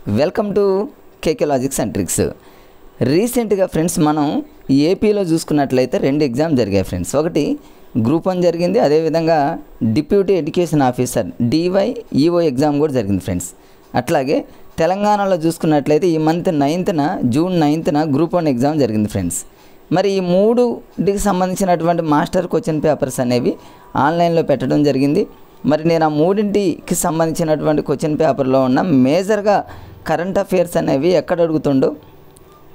Welcome to KK logics and tricks. రీసెంట్గా friends మనం ఏపీలో చూసుకున్నట్లయితే 2 ఎగ్జామ్ జరిగాయి ఫ్రెండ్స్. ఒకటి గ్రూప్ 1 జరిగింది, అదేవిధంగా deputy education officer DYEO exam కూడా జరిగింది ఫ్రెండ్స్. అట్లాగే తెలంగాణలో చూసుకున్నట్లయితే ఈ month 9th June 9th group 1 exam జరిగింది ఫ్రెండ్స్. మరి ఈ మూడుకి సంబంధించినటువంటి మాస్టర్ క్వశ్చన్ పేపర్స్ అనేవి ఆన్లైన్లో పెట్టడం జరిగింది. మరి నేను ఆ మూడింటికి సంబంధించినటువంటి క్వశ్చన్ పేపర్లో ఉన్న మేజర్గా కరెంట్ అఫైర్స్ అనేవి ఎక్కడ అడుగుతుండో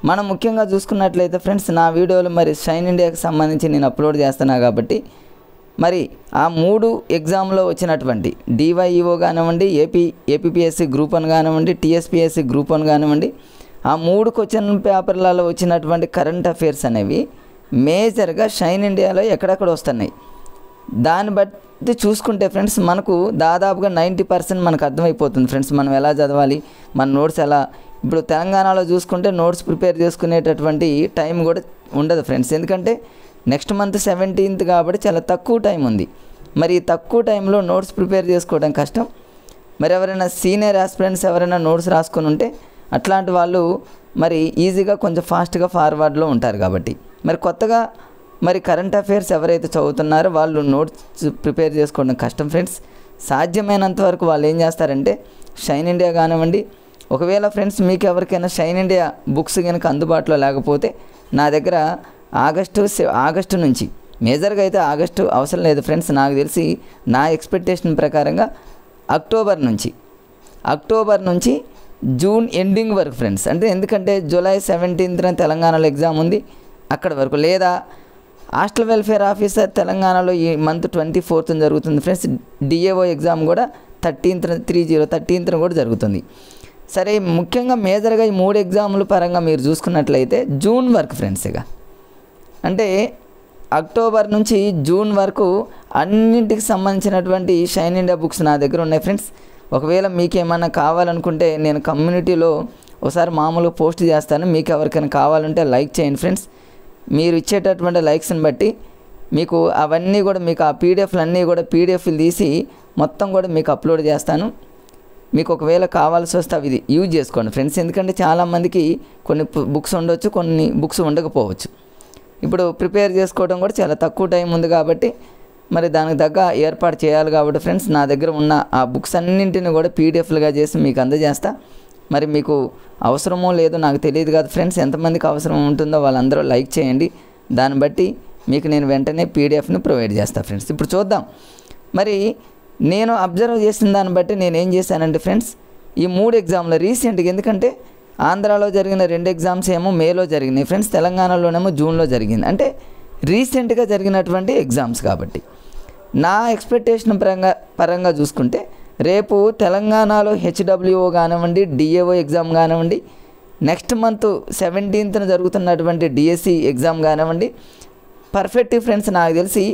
మనం ముఖ్యంగా చూసుకున్నట్లయితే ఫ్రెండ్స్, నా వీడియోలు మరి షైన్ ఇండియాకి సంబంధించి నేను అప్లోడ్ చేస్తున్నా కాబట్టి మరి ఆ 3 ఎగ్జామ్లో వచ్చినటువంటి DYEO కానివ్వండి, ఏపీపీఎస్సీ గ్రూప్ 1 కానివ్వండి, TSPSC గ్రూప్ 1 కానివ్వండి, ఆ 3 క్వశ్చన్ పేపర్లలో వచ్చినటువంటి కరెంట్ అఫైర్స్ అనేవి మేజర్గా షైన్ ఇండియాలో ఎక్కడెక్కడ వస్తున్నాయి. దాన్ని బట్టి చూసుకుంటే ఫ్రెండ్స్ మనకు దాదాపుగా 90% మనకు అర్థమైపోతుంది ఫ్రెండ్స్. మనం ఎలా చదవాలి, మన నోట్స్ ఎలా. ఇప్పుడు తెలంగాణలో చూసుకుంటే నోట్స్ ప్రిపేర్ చేసుకునేటటువంటి టైం కూడా ఉండదు ఫ్రెండ్స్. ఎందుకంటే నెక్స్ట్ మంత్ 17th కాబట్టి చాలా తక్కువ టైం ఉంది. మరి ఈ తక్కువ టైంలో నోట్స్ ప్రిపేర్ చేసుకోవడం కష్టం. మరి ఎవరైనా సీనియర్ ఆస్పిరెంట్స్ ఎవరైనా నోట్స్ రాసుకొని ఉంటే అట్లాంటి వాళ్ళు మరి ఈజీగా కొంచెం ఫాస్ట్గా ఫార్వర్డ్లో ఉంటారు. కాబట్టి మరి కొత్తగా మరి కరెంట్ అఫైర్స్ ఎవరైతే చదువుతున్నారో వాళ్ళు నోట్స్ ప్రిపేర్ చేసుకోవడం కష్టం ఫ్రెండ్స్. సాధ్యమైనంత వరకు వాళ్ళు ఏం చేస్తారంటే షైన్ ఇండియా కానివ్వండి, ఒకవేళ ఫ్రెండ్స్ మీకు ఎవరికైనా షైన్ ఇండియా బుక్స్ కనుక అందుబాటులో లేకపోతే నా దగ్గర ఆగస్టు నుంచి, మేజర్గా అయితే ఆగస్టు అవసరం లేదు ఫ్రెండ్స్, నాకు తెలిసి నా ఎక్స్పెక్టేషన్ ప్రకారంగా అక్టోబర్ నుంచి జూన్ ఎండింగ్ వరకు ఫ్రెండ్స్. అంటే ఎందుకంటే జూలై 17th తెలంగాణలో ఎగ్జామ్ ఉంది, అక్కడ వరకు. లేదా హాస్టల్ వెల్ఫేర్ ఆఫీసర్ తెలంగాణలో ఈ మంత్ 24th జరుగుతుంది ఫ్రెండ్స్. DAO ఎగ్జామ్ కూడా 13th కూడా జరుగుతుంది. సరే, ముఖ్యంగా మేజర్గా ఈ 3 ఎగ్జాముల పరంగా మీరు చూసుకున్నట్లయితే జూన్ వరకు ఫ్రెండ్స్. ఇక అంటే అక్టోబర్ నుంచి జూన్ వరకు అన్నింటికి సంబంధించినటువంటి షైన్ ఇండియా బుక్స్ నా దగ్గర ఉన్నాయి ఫ్రెండ్స్. ఒకవేళ మీకు ఏమన్నా కావాలనుకుంటే నేను కమ్యూనిటీలో ఒకసారి మామూలుగా పోస్ట్ చేస్తాను. మీకు ఎవరికైనా కావాలంటే లైక్ చేయండి ఫ్రెండ్స్. మీరు ఇచ్చేటటువంటి లైక్స్ని బట్టి మీకు అవన్నీ కూడా మీకు ఆ పీడిఎఫ్లు కూడా పీడిఎఫ్లు తీసి మొత్తం కూడా మీకు అప్లోడ్ చేస్తాను. మీకు ఒకవేళ కావాల్సి వస్తే అవి యూజ్ చేసుకోండి ఫ్రెండ్స్. ఎందుకంటే చాలామందికి కొన్ని బుక్స్ ఉండొచ్చు, కొన్ని బుక్స్ ఉండకపోవచ్చు. ఇప్పుడు ప్రిపేర్ చేసుకోవడం కూడా చాలా తక్కువ టైం ఉంది కాబట్టి మరి దానికి తగ్గ ఏర్పాటు చేయాలి కాబట్టి ఫ్రెండ్స్, నా దగ్గర ఉన్న ఆ బుక్స్ అన్నింటిని కూడా పీడిఎఫ్లుగా చేసి మీకు అందజేస్తా. మరి మీకు అవసరమో లేదో నాకు తెలియదు కదా ఫ్రెండ్స్, ఎంతమందికి అవసరం ఉంటుందో వాళ్ళందరూ లైక్ చేయండి. దాన్ని బట్టి మీకు నేను వెంటనే పీడిఎఫ్ని ప్రొవైడ్ చేస్తాను ఫ్రెండ్స్. ఇప్పుడు చూద్దాం. మరి నేను అబ్జర్వ్ చేసిన దాన్ని బట్టి నేను ఏం చేశానంటే ఫ్రెండ్స్, ఈ 3 ఎగ్జామ్లు రీసెంట్గా, ఎందుకంటే ఆంధ్రాలో జరిగిన 2 ఎగ్జామ్స్ ఏమో మేలో జరిగినాయి ఫ్రెండ్స్, తెలంగాణలోనేమో జూన్లో జరిగింది. అంటే రీసెంట్గా జరిగినటువంటి ఎగ్జామ్స్ కాబట్టి నా ఎక్స్పెక్టేషన్ పరంగా చూసుకుంటే రేపు తెలంగాణలో HWO కానివ్వండి, DAO ఎగ్జామ్ కానివ్వండి, నెక్స్ట్ మంత్ 17th జరుగుతున్నటువంటి DSE ఎగ్జామ్ కానివ్వండి, పర్ఫెక్ట్ ఫ్రెండ్స్. నాకు తెలిసి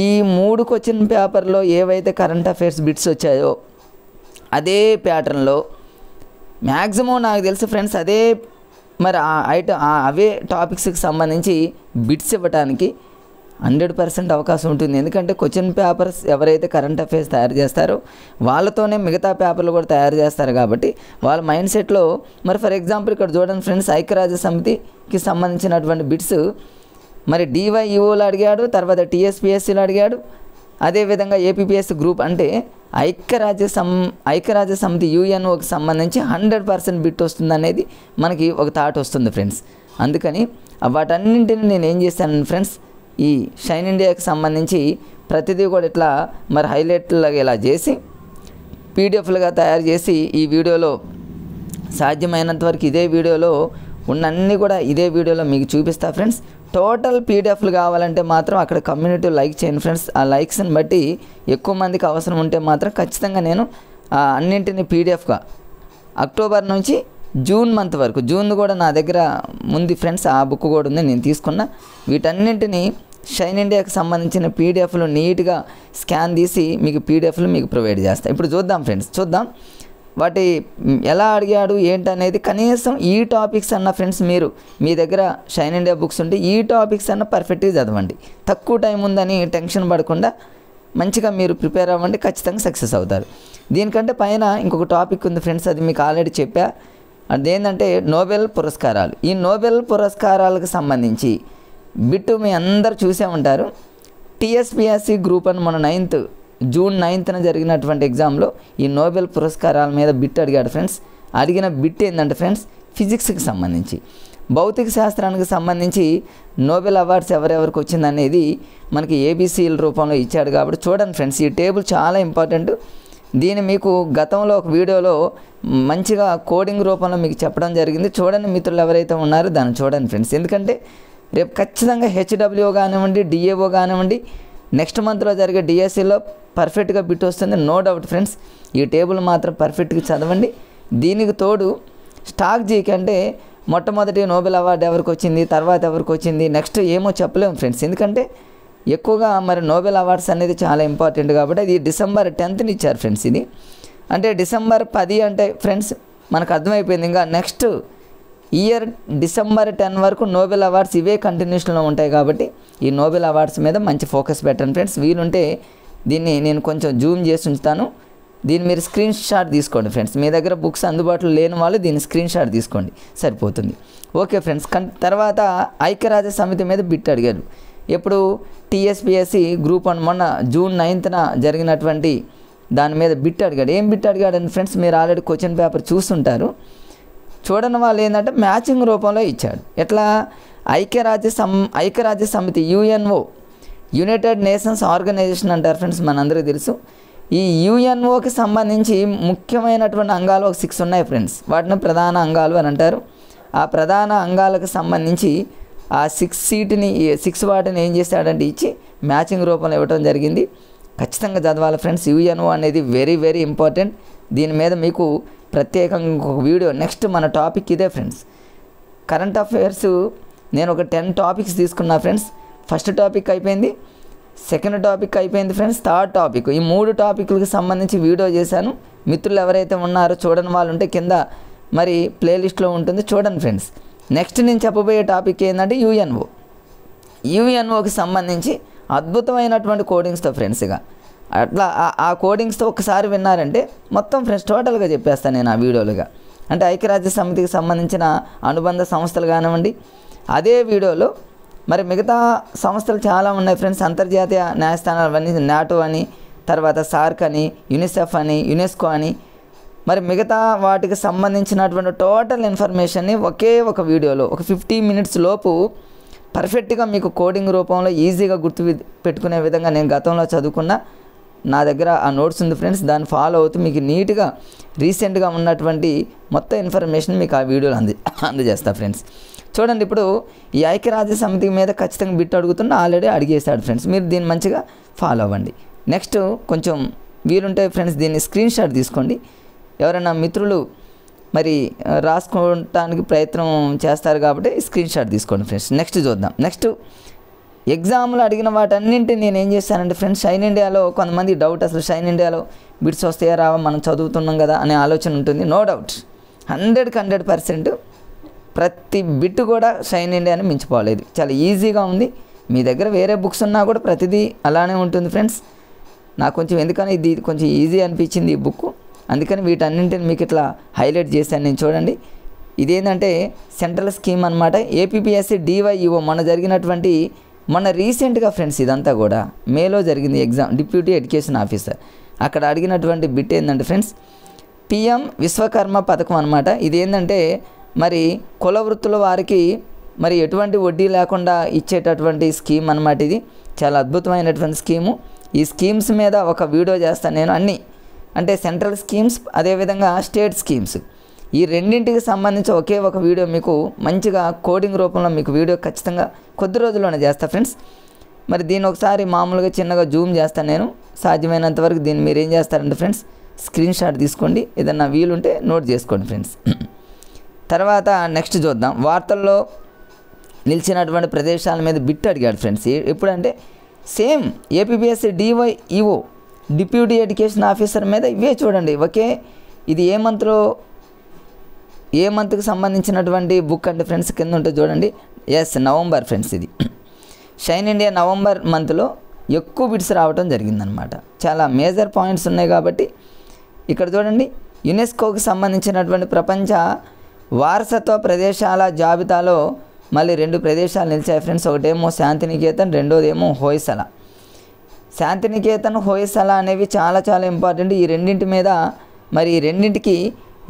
ఈ 3 క్వశ్చన్ పేపర్లో ఏవైతే కరెంట్ అఫైర్స్ బిట్స్ వచ్చాయో అదే ప్యాటర్న్లో మ్యాక్సిమం నాకు తెలిసి ఫ్రెండ్స్ అదే మరి అవే టాపిక్స్కి సంబంధించి బిట్స్ ఇవ్వడానికి 100% అవకాశం ఉంటుంది. ఎందుకంటే క్వశ్చన్ పేపర్స్ ఎవరైతే కరెంట్ అఫైర్స్ తయారు చేస్తారో వాళ్ళతోనే మిగతా పేపర్లు కూడా తయారు చేస్తారు. కాబట్టి వాళ్ళ మైండ్ సెట్లో మరి ఫర్ ఎగ్జాంపుల్ ఇక్కడ చూడండి ఫ్రెండ్స్, ఐక్యరాజ్య సమితికి సంబంధించినటువంటి బిట్స్ మరి DYEOలో అడిగాడు, తర్వాత TSPSCలో అడిగాడు, అదేవిధంగా ఏపీపీఎస్సీ గ్రూప్ అంటే ఐక్యరాజ్య సమితి UNOకి సంబంధించి 100% బిట్ వస్తుంది అనేది మనకి ఒక థాట్ వస్తుంది ఫ్రెండ్స్. అందుకని వాటన్నింటిని నేను ఏం చేశాను ఫ్రెండ్స్, ఈ షైన్ ఇండియాకి సంబంధించి ప్రతిదీ కూడా ఇట్లా మరి హైలైట్లాగా ఇలా చేసి పీడిఎఫ్లుగా తయారు చేసి ఈ వీడియోలో సాధ్యమైనంత వరకు ఇదే వీడియోలో ఉన్నన్నీ కూడా ఇదే వీడియోలో మీకు చూపిస్తా ఫ్రెండ్స్. టోటల్ పీడిఎఫ్లు కావాలంటే మాత్రం అక్కడ కమ్యూనిటీ లైక్ చేయండి ఫ్రెండ్స్. ఆ లైక్స్ని బట్టి ఎక్కువ మందికి అవసరం ఉంటే మాత్రం ఖచ్చితంగా నేను అన్నింటినీ పీడిఎఫ్గా అక్టోబర్ నుంచి జూన్ మంత్ వరకు, జూన్ కూడా నా దగ్గర ఉంది ఫ్రెండ్స్, ఆ బుక్ కూడా ఉంది, నేను తీసుకున్నా. వీటన్నింటినీ షైన్ ఇండియాకి సంబంధించిన పీడిఎఫ్లు నీట్గా స్కాన్ తీసి మీకు పీడిఎఫ్లు మీకు ప్రొవైడ్ చేస్తాను. ఇప్పుడు చూద్దాం ఫ్రెండ్స్, చూద్దాం వాటి ఎలా అడిగాడు ఏంటనేది. కనీసం ఈ టాపిక్స్ అన్న ఫ్రెండ్స్ మీరు మీ దగ్గర షైన్ ఇండియా బుక్స్ ఉంటే ఈ టాపిక్స్ అన్న పర్ఫెక్ట్గా చదవండి. తక్కువ టైం ఉందని టెన్షన్ పడకుండా మంచిగా మీరు ప్రిపేర్ అవ్వండి, ఖచ్చితంగా సక్సెస్ అవుతారు. దీనికంటే పైన ఇంకొక టాపిక్ ఉంది ఫ్రెండ్స్, అది మీకు ఆల్రెడీ చెప్పా. అదేంటంటే నోబెల్ పురస్కారాలు. ఈ నోబెల్ పురస్కారాలకు సంబంధించి బిట్టు మీ అందరు చూసే ఉంటారు. టీఎస్పీఎస్సీ గ్రూప్ అని మన జూన్ 9న జరిగినటువంటి ఎగ్జామ్లో ఈ నోబెల్ పురస్కారాల మీద బిట్ అడిగాడు ఫ్రెండ్స్. అడిగిన బిట్ ఏంటంటే ఫ్రెండ్స్, ఫిజిక్స్కి సంబంధించి, భౌతిక శాస్త్రానికి సంబంధించి నోబెల్ అవార్డ్స్ ఎవరెవరికి వచ్చిందనేది మనకి ఏబీసీల రూపంలో ఇచ్చాడు. కాబట్టి చూడండి ఫ్రెండ్స్, ఈ టేబుల్ చాలా ఇంపార్టెంట్. దీన్ని మీకు గతంలో ఒక వీడియోలో మంచిగా కోడింగ్ రూపంలో మీకు చెప్పడం జరిగింది. చూడండి మిత్రులు ఎవరైతే ఉన్నారో దాన్ని చూడండి ఫ్రెండ్స్. ఎందుకంటే రేపు ఖచ్చితంగా హెచ్డబ్ల్యూ కానివ్వండి, డిఏఓ కానివ్వండి, నెక్స్ట్ మంత్లో జరిగే డిఎస్సిలో పర్ఫెక్ట్గా బిట్ వస్తుంది, నో డౌట్ ఫ్రెండ్స్. ఈ టేబుల్ మాత్రం పర్ఫెక్ట్గా చదవండి. దీనికి తోడు స్టాక్ జీకి అంటే మొట్టమొదటి నోబెల్ అవార్డు ఎవరికి వచ్చింది, తర్వాత ఎవరికి వచ్చింది, నెక్స్ట్ ఏమో చెప్పలేము ఫ్రెండ్స్. ఎందుకంటే ఎక్కువగా మరి నోబెల్ అవార్డ్స్ అనేది చాలా ఇంపార్టెంట్ కాబట్టి అది December 10th ఇచ్చారు ఫ్రెండ్స్. ఇది అంటే December 10 అంటే ఫ్రెండ్స్ మనకు అర్థమైపోయింది. ఇంకా నెక్స్ట్ ఇయర్ December 10 వరకు నోబెల్ అవార్డ్స్ ఇవే కంటిన్యూషన్లో ఉంటాయి. కాబట్టి ఈ నోబెల్ అవార్డ్స్ మీద మంచి ఫోకస్ పెట్టండి ఫ్రెండ్స్. వీలుంటే దీన్ని నేను కొంచెం జూమ్ చేసి ఉంచుతాను, దీన్ని మీరు స్క్రీన్ షాట్ తీసుకోండి ఫ్రెండ్స్. మీ దగ్గర బుక్స్ అందుబాటులో లేని వాళ్ళు దీన్ని స్క్రీన్ షాట్ తీసుకోండి, సరిపోతుంది. Okay friends. తర్వాత ఐక్యరాజ్య సమితి మీద బిట్ అడిగారు. ఎప్పుడు టీఎస్పీఎస్సీ గ్రూప్ 1 మొన్న June 9న జరిగినటువంటి దాని మీద బిట్ అడిగాడు. ఏం బిట్ అడిగాడని ఫ్రెండ్స్ మీరు ఆల్రెడీ క్వశ్చన్ పేపర్ చూస్తుంటారు. చూడని వాళ్ళు ఏంటంటే మ్యాచింగ్ రూపంలో ఇచ్చాడు. ఎట్లా, ఐక్యరాజ్య సమితి యుఎన్ఓ, యునైటెడ్ నేషన్స్ ఆర్గనైజేషన్ అంటారు ఫ్రెండ్స్, మనందరికీ తెలుసు. ఈ యుఎన్ఓకి సంబంధించి ముఖ్యమైనటువంటి అంగాలు ఒక 6 ఉన్నాయి ఫ్రెండ్స్. వాటిని ప్రధాన అంగాలు అని అంటారు. ఆ ప్రధాన అంగాలకు సంబంధించి ఆ 6 వాటిని ఏం చేశాడంటే ఇచ్చి మ్యాచింగ్ రూపంలో ఇవ్వడం జరిగింది. ఖచ్చితంగా చదవాలి ఫ్రెండ్స్. యుఎన్ఓ అనేది వెరీ వెరీ ఇంపార్టెంట్. దీని మీద మీకు ప్రత్యేకంగా ఇంకొక వీడియో, నెక్స్ట్ మన టాపిక్ ఇదే ఫ్రెండ్స్. కరెంట్ అఫైర్స్ నేను ఒక 10 టాపిక్స్ తీసుకున్నా ఫ్రెండ్స్. ఫస్ట్ టాపిక్ అయిపోయింది, సెకండ్ టాపిక్ అయిపోయింది ఫ్రెండ్స్, థర్డ్ టాపిక్, ఈ 3 టాపిక్లకు సంబంధించి వీడియో చేశాను. మిత్రులు ఎవరైతే ఉన్నారో చూడని వాళ్ళు ఉంటే కింద మరి ప్లేలిస్ట్లో ఉంటుంది, చూడండి ఫ్రెండ్స్. నెక్స్ట్ నేను చెప్పబోయే టాపిక్ ఏంటంటే యుఎన్ఓకి సంబంధించి అద్భుతమైనటువంటి కోడింగ్స్తో ఫ్రెండ్స్గా అట్లా ఆ కోడింగ్స్తో ఒకసారి విన్నారంటే మొత్తం ఫ్రెండ్స్ టోటల్గా చెప్పేస్తాను నేను ఆ వీడియోలుగా. అంటే ఐక్యరాజ్య సమితికి సంబంధించిన అనుబంధ సంస్థలు కానివ్వండి, అదే వీడియోలో మరి మిగతా సంస్థలు చాలా ఉన్నాయి ఫ్రెండ్స్. అంతర్జాతీయ న్యాయస్థానాలు అవన్నీ, నాటో అని, తర్వాత సార్క్ అని, యునిసెఫ్ అని, యునెస్కో అని, మరి మిగతా వాటికి సంబంధించినటువంటి టోటల్ ఇన్ఫర్మేషన్ని ఒకే ఒక వీడియోలో ఒక 15 minutes లోపు పర్ఫెక్ట్గా మీకు కోడింగ్ రూపంలో ఈజీగా గుర్తు పెట్టుకునే విధంగా నేను గతంలో చదువుకున్న నా దగ్గర ఆ నోట్స్ ఉంది ఫ్రెండ్స్. దాన్ని ఫాలో అవుతూ మీకు నీట్గా రీసెంట్గా ఉన్నటువంటి మొత్తం ఇన్ఫర్మేషన్ మీకు ఆ వీడియోలో అందజేస్తా ఫ్రెండ్స్. చూడండి, ఇప్పుడు ఈ ఐక్యరాజ్య సమితి మీద ఖచ్చితంగా బిట్ అడుగుతున్నా, ఆల్రెడీ అడిగేశాడు ఫ్రెండ్స్. మీరు దీన్ని మంచిగా ఫాలో అవ్వండి. నెక్స్ట్ కొంచెం వీలుంటే ఫ్రెండ్స్ దీన్ని స్క్రీన్ షాట్ తీసుకోండి. ఎవరైనా మిత్రులు మరి రాసుకోవటానికి ప్రయత్నం చేస్తారు కాబట్టి స్క్రీన్ షాట్ తీసుకోండి ఫ్రెండ్స్. నెక్స్ట్ చూద్దాం. నెక్స్ట్ ఎగ్జామ్లో అడిగిన వాటన్నింటినీ నేను ఏం చేస్తానంటే ఫ్రెండ్స్, షైన్ ఇండియాలో కొంతమంది డౌట్, అసలు షైన్ ఇండియాలో బిట్స్ వస్తాయా రావా, మనం చదువుతున్నాం కదా అనే ఆలోచన ఉంటుంది. నో డౌట్, 100% ప్రతి బిట్ కూడా షైన్ ఇండియాని మించిపోలేదు. చాలా ఈజీగా ఉంది. మీ దగ్గర వేరే బుక్స్ ఉన్నా కూడా ప్రతిదీ అలానే ఉంటుంది ఫ్రెండ్స్. నాకు కొంచెం ఎందుకని ఇది కొంచెం ఈజీ అనిపించింది ఈ బుక్, అందుకని వీటన్నింటిని మీకు ఇట్లా హైలైట్ చేశాను నేను. చూడండి, ఇదేంటంటే సెంట్రల్ స్కీమ్ అనమాట. ఏపీపీఎస్సీ డివైఈఓ మొన్న రీసెంట్గా ఫ్రెండ్స్, ఇదంతా కూడా మేలో జరిగింది ఎగ్జామ్, డిప్యూటీ ఎడ్యుకేషన్ ఆఫీసర్. అక్కడ అడిగినటువంటి బిట్ ఏంటంటే ఫ్రెండ్స్, పిఎం విశ్వకర్మ పథకం అనమాట. ఇది ఏంటంటే మరి కుల వృత్తుల వారికి మరి ఎటువంటి వడ్డీ లేకుండా ఇచ్చేటటువంటి స్కీమ్ అనమాట. ఇది చాలా అద్భుతమైనటువంటి స్కీము. ఈ స్కీమ్స్ మీద ఒక వీడియో చేస్తాను నేను. అన్నీ అంటే సెంట్రల్ స్కీమ్స్, అదేవిధంగా స్టేట్ స్కీమ్స్, ఈ రెండింటికి సంబంధించి ఒకే ఒక వీడియో మీకు మంచిగా కోడింగ్ రూపంలో మీకు వీడియో ఖచ్చితంగా కొద్ది రోజుల్లోనే చేస్తా ఫ్రెండ్స్. మరి దీన్ని ఒకసారి మామూలుగా చిన్నగా జూమ్ చేస్తాను నేను. సాధ్యమైనంత వరకు దీన్ని మీరు ఏం చేస్తారంటే ఫ్రెండ్స్, స్క్రీన్ షాట్ తీసుకోండి, ఏదన్నా వీలుంటే నోట్ చేసుకోండి ఫ్రెండ్స్. తర్వాత నెక్స్ట్ చూద్దాం. వార్తల్లో నిలిచినటువంటి ప్రదేశాల మీద బిట్ అడిగాడు ఫ్రెండ్స్. ఎప్పుడంటే same APPSC DyEO, deputy education officer మీద ఇవే చూడండి. ఒకే ఇది ఏ మంత్కి సంబంధించినటువంటి బుక్ అంటే ఫ్రెండ్స్ కింద ఉంటుంది చూడండి. November friends. ఇది షైన్ ఇండియా నవంబర్ మంత్లో ఎక్కువ బిట్స్ రావడం జరిగిందనమాట. చాలా మేజర్ పాయింట్స్ ఉన్నాయి కాబట్టి ఇక్కడ చూడండి, యునెస్కోకి సంబంధించినటువంటి ప్రపంచ వారసత్వ ప్రదేశాల జాబితాలో మళ్ళీ 2 ప్రదేశాలు నిలిచాయి ఫ్రెండ్స్. ఒకటేమో శాంతినికేతన్, రెండోదేమో హోయసల. శాంతినికేతన్, హోయసల అనేవి చాలా చాలా ఇంపార్టెంట్. ఈ రెండింటి మీద మరి ఈ రెండింటికి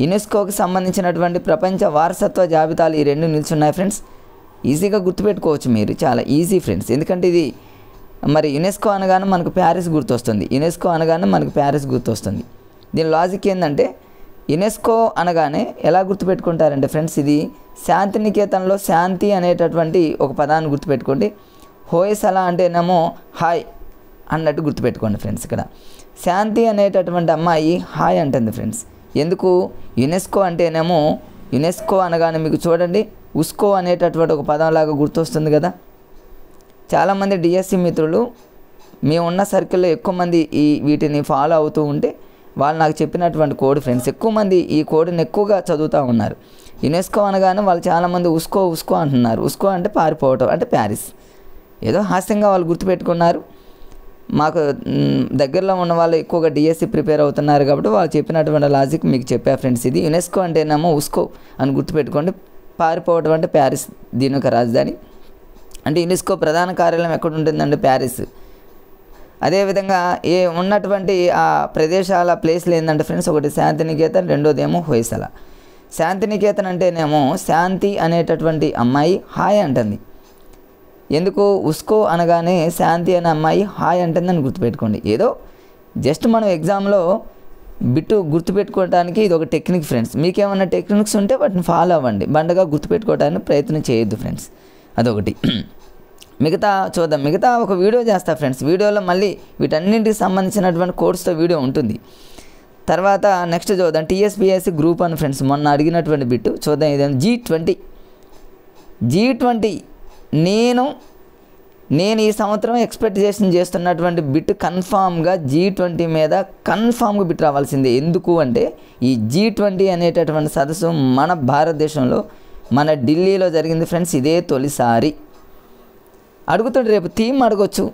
యునెస్కోకి సంబంధించినటువంటి ప్రపంచ వారసత్వ జాబితాలు ఈ 2 నిల్చున్నాయి ఫ్రెండ్స్. ఈజీగా గుర్తుపెట్టుకోవచ్చు మీరు, చాలా ఈజీ ఫ్రెండ్స్. ఎందుకంటే ఇది మరి యునెస్కో అనగానే మనకు ప్యారిస్ గుర్తొస్తుంది. యునెస్కో అనగానే మనకు ప్యారిస్ గుర్తొస్తుంది. దీని లాజిక్ ఏంటంటే యునెస్కో అనగానే ఎలా గుర్తుపెట్టుకుంటారంటే ఫ్రెండ్స్, ఇది శాంతినికేతన్లో శాంతి అనేటటువంటి ఒక పదాన్ని గుర్తుపెట్టుకోండి. హోయసల అంటేనేమో హాయ్ అన్నట్టు గుర్తుపెట్టుకోండి ఫ్రెండ్స్. ఇక్కడ శాంతి అనేటటువంటి అమ్మాయి హాయ్ అంటుంది ఫ్రెండ్స్. ఎందుకు? యునెస్కో అంటేనేమో, యునెస్కో అనగానే మీకు చూడండి ఉస్కో అనేటటువంటి ఒక పదంలాగా గుర్తొస్తుంది కదా. చాలామంది డిఎస్సి మిత్రులు మేము ఉన్న సర్కిల్లో ఎక్కువ మంది వీటిని ఫాలో అవుతూ ఉంటే వాళ్ళు నాకు చెప్పినటువంటి కోడ్ ఫ్రెండ్స్, ఎక్కువ మంది ఈ కోడ్ని ఎక్కువగా చదువుతూ ఉన్నారు. యునెస్కో అనగానే వాళ్ళు చాలామంది ఉస్కో అంటున్నారు. ఉస్కో అంటే పారిపోవటం, అంటే ప్యారిస్. ఏదో హాస్యంగా వాళ్ళు గుర్తుపెట్టుకున్నారు. మాకు దగ్గరలో ఉన్న వాళ్ళు ఎక్కువగా డిఎస్సి ప్రిపేర్ అవుతున్నారు కాబట్టి వాళ్ళు చెప్పినటువంటి లాజిక్ మీకు చెప్పా ఫ్రెండ్స్. ఇది యునెస్కో అంటేనేమో ఉస్కో అని గుర్తుపెట్టుకోండి. పారిపోవటం అంటే ప్యారిస్ దీని యొక్క రాజధాని. అంటే యునెస్కో ప్రధాన కార్యాలయం ఎక్కడ ఉంటుందంటే ప్యారిస్. అదేవిధంగా ఉన్నటువంటి ఆ ప్రదేశాల ప్లేస్లు ఏంటంటే ఫ్రెండ్స్, ఒకటి శాంతినికేతన్, రెండోదేమో హోయసల. శాంతినికేతన్ అంటేనేమో శాంతి అనేటటువంటి అమ్మాయి హాయ్ అంటుంది. ఎందుకు? ఉస్కో అనగానే శాంతి అనే అమ్మాయి హాయ్ అంటుందని గుర్తుపెట్టుకోండి. ఏదో జస్ట్ మనం ఎగ్జామ్లో బిట్టు గుర్తుపెట్టుకోవడానికి ఇది ఒక టెక్నిక్ ఫ్రెండ్స్. మీకేమన్నా టెక్నిక్స్ ఉంటే వాటిని ఫాలో అవ్వండి, బండగా గుర్తుపెట్టుకోవడానికి ప్రయత్నం చేయొద్దు ఫ్రెండ్స్. అదొకటి. మిగతా చూద్దాం, మిగతా ఒక వీడియో చేస్తా ఫ్రెండ్స్. వీడియోలో మళ్ళీ వీటన్నింటికి సంబంధించినటువంటి కోర్స్తో వీడియో ఉంటుంది. తర్వాత నెక్స్ట్ చూద్దాం టీఎస్పీఎస్సీ గ్రూప్ 1 ఫ్రెండ్స్. మొన్న అడిగినటువంటి బిట్టు చూద్దాం. ఇదేమో G20 నేను ఈ సంవత్సరం ఎక్స్పెక్టేషన్ చేస్తున్నటువంటి బిట్ కన్ఫామ్గా G20 మీద కన్ఫామ్గా బిట్ రావాల్సిందే. ఎందుకు అంటే ఈ G20 అనేటటువంటి సదస్సు మన భారతదేశంలో మన ఢిల్లీలో జరిగింది ఫ్రెండ్స్. ఇదే తొలిసారి. అడుగుతుంటే రేపు థీమ్ అడగొచ్చు.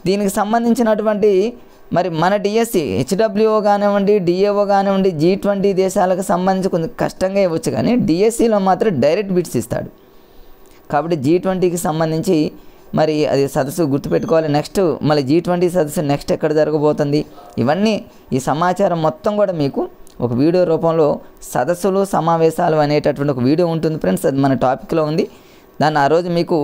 దీనికి సంబంధించినటువంటి మరి మన డిఎస్సి హెచ్డబ్ల్యూఓ కానివ్వండి, డిఏఓ కానివ్వండి, G20 దేశాలకు సంబంధించి కొంచెం కష్టంగా ఇవ్వచ్చు, కానీ డిఎస్సిలో మాత్రం డైరెక్ట్ బిట్స్ ఇస్తాడు. కాబట్టి G20కి సంబంధించి మరి అది సదస్సు గుర్తుపెట్టుకోవాలి. నెక్స్ట్ మళ్ళీ G20 సదస్సు నెక్స్ట్ ఎక్కడ జరగబోతుంది, ఇవన్నీ ఈ సమాచారం మొత్తం కూడా మీకు ఒక వీడియో రూపంలో సదస్సులు సమావేశాలు అనేటటువంటి ఒక వీడియో ఉంటుంది ఫ్రెండ్స్. అది మన టాపిక్లో ఉంది. దాన్ని ఆ రోజు మీకు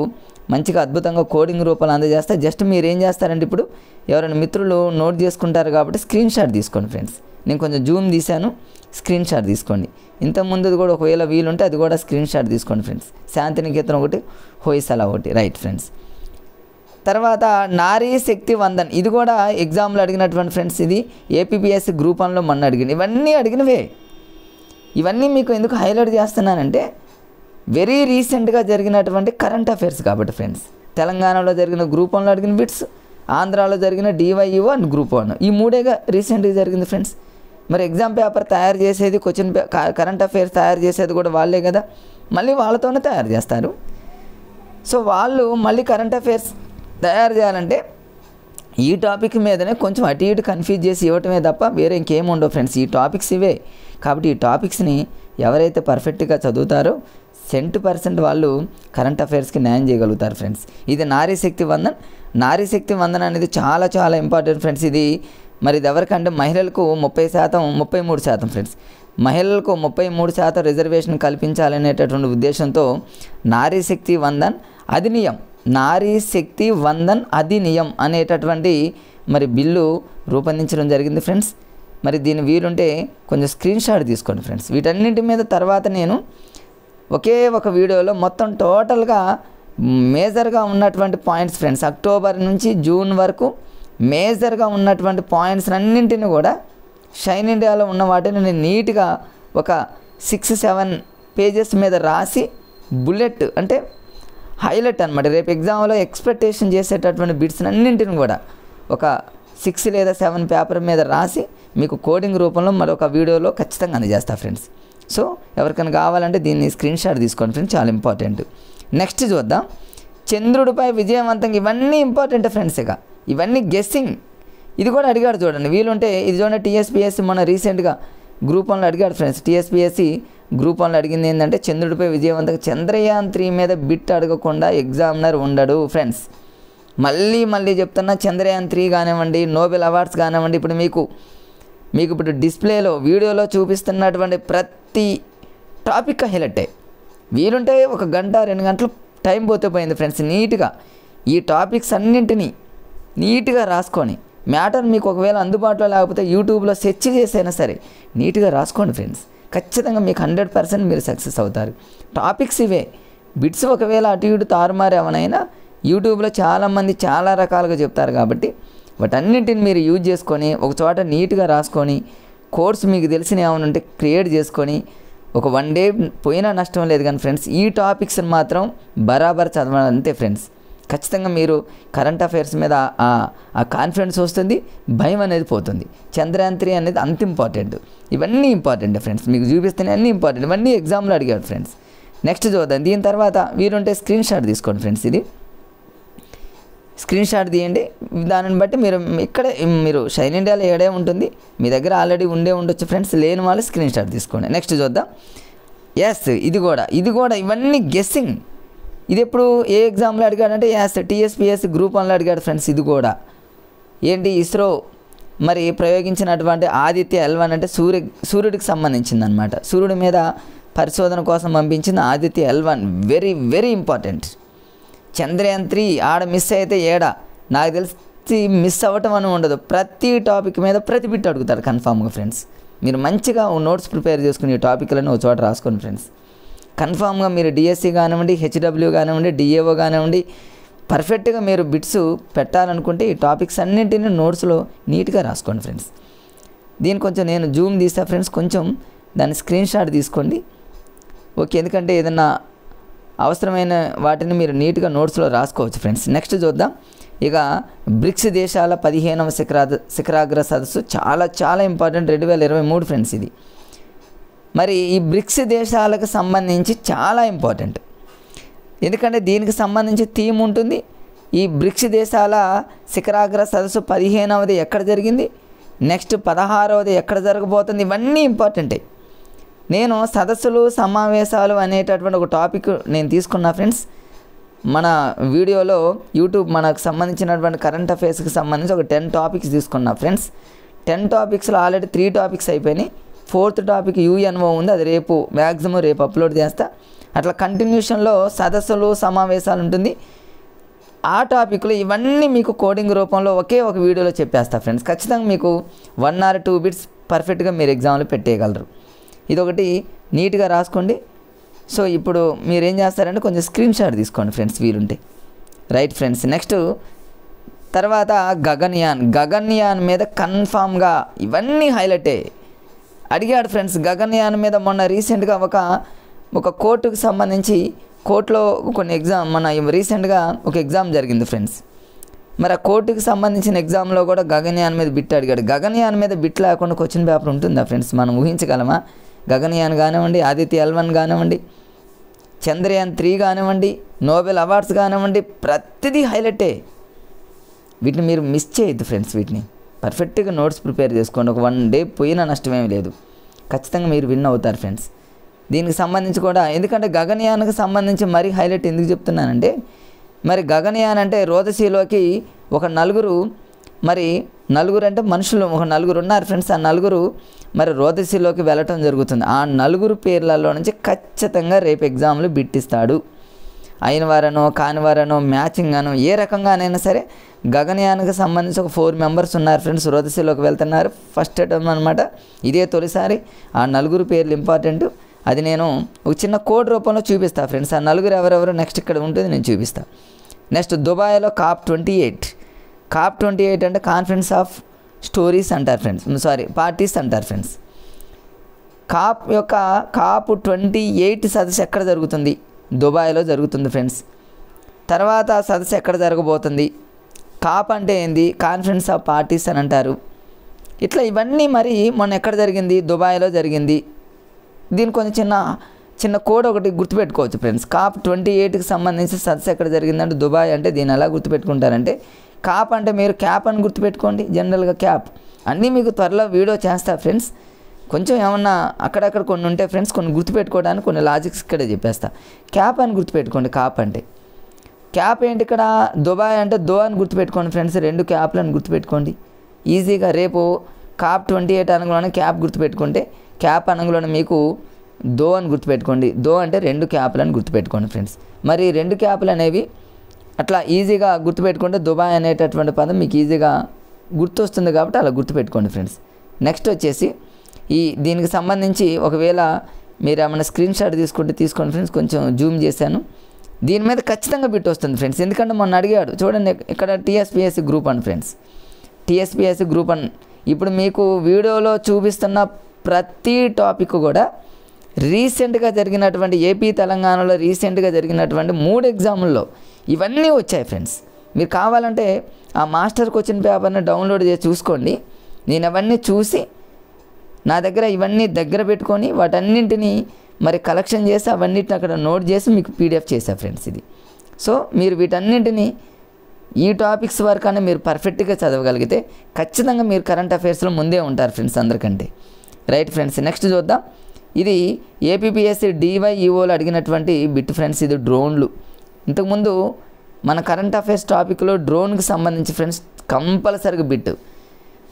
మంచిగా అద్భుతంగా కోడింగ్ రూపంలో అందజేస్తే జస్ట్ మీరు ఏం చేస్తారంటే, ఇప్పుడు ఎవరైనా మిత్రులు నోట్ చేసుకుంటారు కాబట్టి స్క్రీన్ షాట్ తీసుకోండి ఫ్రెండ్స్. నేను కొంచెం జూమ్ తీశాను, స్క్రీన్ షాట్ తీసుకోండి. ఇంతకుముందు కూడా ఒకవేళ వీలుంటే అది కూడా స్క్రీన్ షాట్ తీసుకోండి ఫ్రెండ్స్. శాంతినికేతన్ ఒకటి, హోయసల ఒకటి, రైట్ ఫ్రెండ్స్. తర్వాత నారీ శక్తి వందన్, ఇది కూడా ఎగ్జామ్లో అడిగినటువంటి ఫ్రెండ్స్. ఇది ఏపీపీఎస్సీ గ్రూప్ 1లో మొన్న అడిగింది. ఇవన్నీ అడిగినవే. ఇవన్నీ మీకు ఎందుకు హైలైట్ చేస్తున్నానంటే వెరీ రీసెంట్గా జరిగినటువంటి కరెంట్ అఫైర్స్ కాబట్టి ఫ్రెండ్స్. తెలంగాణలో జరిగిన గ్రూప్ 1లో అడిగిన బిట్స్, ఆంధ్రాలో జరిగిన DYU అండ్ గ్రూప్ 1, ఈ మూడేగా రీసెంట్గా జరిగింది ఫ్రెండ్స్. మరి ఎగ్జామ్ పేపర్ తయారు చేసేది, కరెంట్ అఫైర్స్ తయారు చేసేది కూడా వాళ్ళే కదా, మళ్ళీ వాళ్ళతోనే తయారు చేస్తారు. సో వాళ్ళు మళ్ళీ కరెంట్ అఫైర్స్ తయారు చేయాలంటే ఈ టాపిక్ మీదనే కొంచెం అటు ఇటు కన్ఫ్యూజ్ చేసి ఇవ్వటమే తప్ప వేరే ఇంకేం ఉండవు ఫ్రెండ్స్. ఈ టాపిక్స్ ఇవే. కాబట్టి ఈ టాపిక్స్ని ఎవరైతే పర్ఫెక్ట్గా చదువుతారో 100% వాళ్ళు కరెంట్ అఫైర్స్కి న్యాయం చేయగలుగుతారు ఫ్రెండ్స్. ఇది నారీ శక్తి వందన్. నారీ శక్తి వందన్ అనేది చాలా చాలా ఇంపార్టెంట్ ఫ్రెండ్స్. ఇది మరి ఇది ఎవరికంటే మహిళలకు 33% ఫ్రెండ్స్. మహిళలకు 33% రిజర్వేషన్ కల్పించాలనేటటువంటి ఉద్దేశంతో నారీ శక్తి వందన్ అధినియం, నారీ శక్తి వందన్ అధినియం అనేటటువంటి మరి బిల్లు రూపొందించడం జరిగింది ఫ్రెండ్స్. మరి దీని వీలుంటే కొంచెం స్క్రీన్ షాట్ తీసుకోండి ఫ్రెండ్స్. వీటన్నింటి మీద తర్వాత నేను ఒకే ఒక వీడియోలో మొత్తం టోటల్గా మేజర్గా ఉన్నటువంటి పాయింట్స్ ఫ్రెండ్స్, అక్టోబర్ నుంచి జూన్ వరకు మేజర్గా ఉన్నటువంటి పాయింట్స్ అన్నింటిని కూడా షైన్ ఇండియాలో ఉన్న వాటిని నేను నీట్గా ఒక 6-7 పేజెస్ మీద రాసి బుల్లెట్ అంటే హైలైట్ అనమాట. రేపు ఎగ్జామ్లో ఎక్స్పెక్టేషన్ చేసేటటువంటి బిట్స్ అన్నింటిని కూడా ఒక 6 లేదా 7 పేపర్ మీద రాసి మీకు కోడింగ్ రూపంలో మరొక వీడియోలో ఖచ్చితంగా అందజేస్తా ఫ్రెండ్స్. సో ఎవరికైనా కావాలంటే దీన్ని స్క్రీన్ షాట్ తీసుకోండి ఫ్రెండ్స్, చాలా ఇంపార్టెంట్. నెక్స్ట్ చూద్దాం చంద్రుడిపై విజయవంతంగా, ఇవన్నీ ఇంపార్టెంట్ ఫ్రెండ్స్. ఇవన్నీ గెస్సింగ్. ఇది కూడా అడిగాడు చూడండి, వీలుంటే ఇది చూడండి. టీఎస్పీఎస్సీ మొన్న రీసెంట్గా గ్రూప్ 1లో అడిగాడు ఫ్రెండ్స్. టీఎస్పీఎస్సీ గ్రూప్ 1లో అడిగింది ఏంటంటే చంద్రుడిపై విజయవంతంగా చంద్రయాన్ 3 మీద బిట్ అడగకుండా ఎగ్జామినర్ ఉండడు ఫ్రెండ్స్. మళ్ళీ చెప్తున్నా, చంద్రయాన్ 3 కానివ్వండి, నోబెల్ అవార్డ్స్ కానివ్వండి, ఇప్పుడు మీకు ఇప్పుడు డిస్ప్లేలో వీడియోలో చూపిస్తున్నటువంటి ప్రతి టాపిక్ హైలైటే. వీలుంటే 1 గంట 2 గంటలు టైం పోతే పోయింది ఫ్రెండ్స్. నీట్గా ఈ టాపిక్స్ అన్నింటినీ నీట్గా రాసుకొని, మ్యాటర్ మీకు ఒకవేళ అందుబాటులో లేకపోతే యూట్యూబ్లో సెర్చ్ చేసైనా సరే నీట్గా రాసుకోండి ఫ్రెండ్స్. ఖచ్చితంగా మీకు 100% మీరు సక్సెస్ అవుతారు. టాపిక్స్ ఇవే. బిట్స్ ఒకవేళ అటు ఇటు తారుమారు ఏమైనా యూట్యూబ్లో చాలామంది చాలా రకాలుగా చెప్తారు కాబట్టి వాటన్నింటిని మీరు యూజ్ చేసుకొని ఒక చోట నీట్గా రాసుకొని, కోర్స్ మీకు తెలిసిన ఏమైనా ఉంటే క్రియేట్ చేసుకొని, ఒక 1 డే పోయినా నష్టం లేదు. కానీ ఫ్రెండ్స్ ఈ టాపిక్స్ని మాత్రం బరాబర్ చదవాలి అంతే ఫ్రెండ్స్. ఖచ్చితంగా మీరు కరెంట్ అఫైర్స్ మీద ఆ కాన్ఫిడెన్స్ వస్తుంది, భయం అనేది పోతుంది. చంద్రయాన్ 3 అనేది అంత ఇంపార్టెంట్. ఇవన్నీ ఇంపార్టెంట్ ఫ్రెండ్స్, మీకు చూపిస్తున్నాయి అన్నీ ఇంపార్టెంట్. ఇవన్నీ ఎగ్జామ్లో అడిగాడు ఫ్రెండ్స్. నెక్స్ట్ చూద్దాం. దీని తర్వాత వీరుంటే స్క్రీన్ షాట్ తీసుకోండి ఫ్రెండ్స్. ఇది స్క్రీన్ షాట్ తీయండి. దానిని బట్టి మీరు షైన్ ఇండియాలో ఏడే ఉంటుంది, మీ దగ్గర ఆల్రెడీ ఉండొచ్చు ఫ్రెండ్స్. లేని వాళ్ళు స్క్రీన్ షాట్ తీసుకోండి. నెక్స్ట్ చూద్దాం. ఎస్, ఇది కూడా ఇవన్నీ గెస్సింగ్. ఇది ఎప్పుడు ఏ ఎగ్జామ్లో అడిగాడంటే టీఎస్పీఎస్సీ గ్రూప్ 1లో అడిగాడు ఫ్రెండ్స్. ఇది కూడా ఏంటి, ఇస్రో మరి ప్రయోగించినటువంటి ఆదిత్య L1 అంటే సూర్యుడికి సంబంధించింది అనమాట. సూర్యుడి మీద పరిశోధన కోసం పంపించింది Aditya L1. Very important. Chandrayaan 3 ఆడ మిస్ అయితే నాకు తెలిసి మిస్ అవ్వటం అని ఉండదు. ప్రతి టాపిక్ మీద ప్రతి బిట్ అడుగుతాడు కన్ఫామ్గా ఫ్రెండ్స్. మీరు మంచిగా నోట్స్ ప్రిపేర్ చేసుకుని ఈ టాపిక్లను ఒక చోట రాసుకోండి ఫ్రెండ్స్. కన్ఫామ్గా మీరు డిఎస్సి కానివ్వండి, హెచ్డబ్ల్యూ కానివ్వండి, డిఏఓ కానివ్వండి, పర్ఫెక్ట్గా మీరు బిట్స్ పెట్టాలనుకుంటే ఈ టాపిక్స్ అన్నింటినీ నోట్స్లో నీట్గా రాసుకోండి ఫ్రెండ్స్. దీన్ని కొంచెం నేను జూమ్ తీస్తా ఫ్రెండ్స్, కొంచెం దాన్ని స్క్రీన్ షాట్ తీసుకోండి. ఓకే, ఎందుకంటే ఏదన్నా అవసరమైన వాటిని మీరు నీట్గా నోట్స్లో రాసుకోవచ్చు ఫ్రెండ్స్. నెక్స్ట్ చూద్దాం. ఇక బ్రిక్స్ దేశాల 15వ శిఖరాగ్ర సదస్సు చాలా ఇంపార్టెంట్. 2023 ఫ్రెండ్స్. ఇది మరి ఈ బ్రిక్స్ దేశాలకు సంబంధించి చాలా ఇంపార్టెంట్. ఎందుకంటే దీనికి సంబంధించి థీమ్ ఉంటుంది. ఈ బ్రిక్స్ దేశాల శిఖరాగ్ర సదస్సు 15వది ఎక్కడ జరిగింది, నెక్స్ట్ 16వది ఎక్కడ జరగబోతుంది, ఇవన్నీ ఇంపార్టెంటే. నేను సదస్సులు సమావేశాలు అనేటటువంటి ఒక టాపిక్ నేను తీసుకున్నా ఫ్రెండ్స్. మన వీడియోలో యూట్యూబ్ మనకు సంబంధించినటువంటి కరెంట్ అఫైర్స్కి సంబంధించి ఒక 10 టాపిక్స్ తీసుకున్నా ఫ్రెండ్స్. 10 టాపిక్స్లో ఆల్రెడీ 3 టాపిక్స్ అయిపోయినాయి. 4th టాపిక్ UNO ఉంది, అది మ్యాక్సిమం రేపు అప్లోడ్ చేస్తా. అట్లా కంటిన్యూషన్లో సదస్సులు సమావేశాలు ఉంటుంది. ఆ టాపిక్లో ఇవన్నీ మీకు కోడింగ్ రూపంలో ఒకే ఒక వీడియోలో చెప్పేస్తా ఫ్రెండ్స్. ఖచ్చితంగా మీకు 1 or 2 బిట్స్ పర్ఫెక్ట్గా మీరు ఎగ్జామ్లో పెట్టేయగలరు. ఇదొకటి నీట్గా రాసుకోండి. సో ఇప్పుడు మీరు ఏం చేస్తారంటే కొంచెం స్క్రీన్ షాట్ తీసుకోండి ఫ్రెండ్స్ వీలుంటే. Right friends. నెక్స్ట్ తర్వాత గగన్యాన్ మీద కన్ఫామ్గా ఇవన్నీ హైలైటే అడిగాడు ఫ్రెండ్స్. గగన్యాన్ మీద మొన్న రీసెంట్గా ఒక కోర్టుకు సంబంధించి కోర్టులో కొన్ని మన రీసెంట్గా ఒక ఎగ్జామ్ జరిగింది ఫ్రెండ్స్. మరి ఆ కోర్టుకు సంబంధించిన ఎగ్జామ్లో కూడా గగన్యాన్ మీద బిట్ అడిగాడు. గగన్యాన్ మీద బిట్ లేకుండా క్వశ్చన్ పేపర్ ఉంటుందా ఫ్రెండ్స్? మనం ఊహించగలమా? గగన్యాన్ కానివ్వండి, ఆదిత్య L1 కానివ్వండి, చంద్రయాన్ 3 కానివ్వండి, నోబెల్ అవార్డ్స్ కానివ్వండి, ప్రతిదీ హైలైటే. వీటిని మీరు మిస్ చేయొద్దు ఫ్రెండ్స్. వీటిని పర్ఫెక్ట్గా నోట్స్ ప్రిపేర్ చేసుకోండి. ఒక 1 డే పోయినా నష్టమేమి లేదు. ఖచ్చితంగా మీరు విన్ అవుతారు ఫ్రెండ్స్. దీనికి సంబంధించి కూడా ఎందుకంటే గగన్యాన్కి సంబంధించి మరీ హైలైట్ ఎందుకు చెప్తున్నానంటే, మరి గగన్యాన్ అంటే రోదసీలోకి ఒక నలుగురు అంటే మనుషులు ఒక 9 ఉన్నారు ఫ్రెండ్స్. ఆ 9 మరి రోదసీలోకి వెళ్ళటం జరుగుతుంది. ఆ 9 పేర్లలో నుంచి ఖచ్చితంగా రేపు ఎగ్జామ్లు బిట్టిస్తాడు. అయిన వారనో కాని వారనో మ్యాచింగ్ అనో ఏ రకంగానైనా సరే గగన్యాన్కి సంబంధించి ఒక 4 మెంబర్స్ ఉన్నారు ఫ్రెండ్స్. రోదసీలోకి వెళ్తున్నారు. ఫస్ట్ అటెంప్ట్ అనమాట. ఇదే తొలిసారి. ఆ 9 పేర్లు ఇంపార్టెంట్. అది నేను ఒక చిన్న కోడ్ రూపంలో చూపిస్తా ఫ్రెండ్స్. ఆ 9 ఎవరెవరు నెక్స్ట్ ఇక్కడ ఉంటుంది నేను చూపిస్తాను. నెక్స్ట్ దుబాయ్లో COP28 అంటే కాన్ఫరెన్స్ ఆఫ్ స్టోరీస్ అంటారు ఫ్రెండ్స్. పార్టీస్ అంటారు ఫ్రెండ్స్. COP28 సదస్సు ఎక్కడ జరుగుతుంది? దుబాయ్లో జరుగుతుంది ఫ్రెండ్స్. తర్వాత సదస్సు ఎక్కడ జరగబోతుంది? COP అంటే ఏంది? కాన్ఫరెన్స్ ఆఫ్ పార్టీస్ అని అంటారు. ఇట్లా ఇవన్నీ మరి మొన్న ఎక్కడ జరిగింది? దుబాయ్లో జరిగింది. దీని కొంచెం చిన్న చిన్న కోడ్ ఒకటి గుర్తుపెట్టుకోవచ్చు ఫ్రెండ్స్. COP 28కి సంబంధించి సదస్సు ఎక్కడ జరిగిందంటే దుబాయ్ అంటే దీన్ని ఎలా గుర్తుపెట్టుకుంటారంటే కాప్ అంటే మీరు క్యాప్ అని గుర్తుపెట్టుకోండి. జనరల్గా క్యాప్ అన్నీ మీకు త్వరలో వీడియో చేస్తా ఫ్రెండ్స్. కొంచెం ఏమన్నా అక్కడక్కడ కొన్ని ఉంటే ఫ్రెండ్స్ కొన్ని గుర్తుపెట్టుకోవడానికి కొన్ని లాజిక్స్ ఇక్కడే చెప్పేస్తా. క్యాప్ అని గుర్తుపెట్టుకోండి. కాప్ అంటే క్యాప్ ఏంటి, ఇక్కడ దుబాయ్ అంటే దో అని గుర్తుపెట్టుకోండి ఫ్రెండ్స్. 2 క్యాప్లను గుర్తుపెట్టుకోండి ఈజీగా. రేపు COP 28 అనగానే క్యాప్ గుర్తుపెట్టుకుంటే క్యాప్ అనగానే మీకు దో అని గుర్తుపెట్టుకోండి. దో అంటే 2 క్యాప్లను గుర్తుపెట్టుకోండి ఫ్రెండ్స్. మరి 2 క్యాప్లు అనేవి అట్లా ఈజీగా గుర్తుపెట్టుకుంటే దుబాయ్ అనేటటువంటి పదం మీకు ఈజీగా గుర్తొస్తుంది కాబట్టి అలా గుర్తుపెట్టుకోండి ఫ్రెండ్స్. నెక్స్ట్ వచ్చేసి దీనికి సంబంధించి ఒకవేళ మీరు ఏమైనా స్క్రీన్ షాట్ తీసుకోండి ఫ్రెండ్స్. కొంచెం జూమ్ చేశాను. దీని మీద ఖచ్చితంగా బిట్ వస్తుంది ఫ్రెండ్స్. ఎందుకంటే మొన్న అడిగాడు చూడండి, ఇక్కడ TSPSC గ్రూప్ అని ఫ్రెండ్స్. TSPSC గ్రూప్ అని ఇప్పుడు మీకు వీడియోలో చూపిస్తున్న ప్రతి టాపిక్ కూడా రీసెంట్గా జరిగినటువంటి ఏపీ తెలంగాణలో రీసెంట్గా జరిగినటువంటి 3 ఎగ్జాముల్లో ఇవన్నీ వచ్చాయి ఫ్రెండ్స్. మీరు కావాలంటే ఆ మాస్టర్ క్వశ్చన్ పేపర్ని డౌన్లోడ్ చేసి చూసుకోండి. నేను అవన్నీ చూసి నా దగ్గర ఇవన్నీ దగ్గర పెట్టుకొని వాటన్నింటినీ మరి కలెక్షన్ చేసి అవన్నిటిని అక్కడ నోట్ చేసి మీకు PDF చేశా ఫ్రెండ్స్ ఇది. సో మీరు వీటన్నింటినీ ఈ టాపిక్స్ వరకు అని మీరు పర్ఫెక్ట్గా చదవగలిగితే ఖచ్చితంగా మీరు కరెంట్ అఫైర్స్లో ముందే ఉంటారు ఫ్రెండ్స్ అందరికంటే. రైట్ ఫ్రెండ్స్, నెక్స్ట్ చూద్దాం. ఇది APPSC DYEOలో అడిగినటువంటి బిట్ ఫ్రెండ్స్. ఇది డ్రోన్లు. ఇంతకుముందు మన కరెంట్ అఫైర్స్ టాపిక్లో డ్రోన్కి సంబంధించి ఫ్రెండ్స్ కంపల్సరీగా బిట్.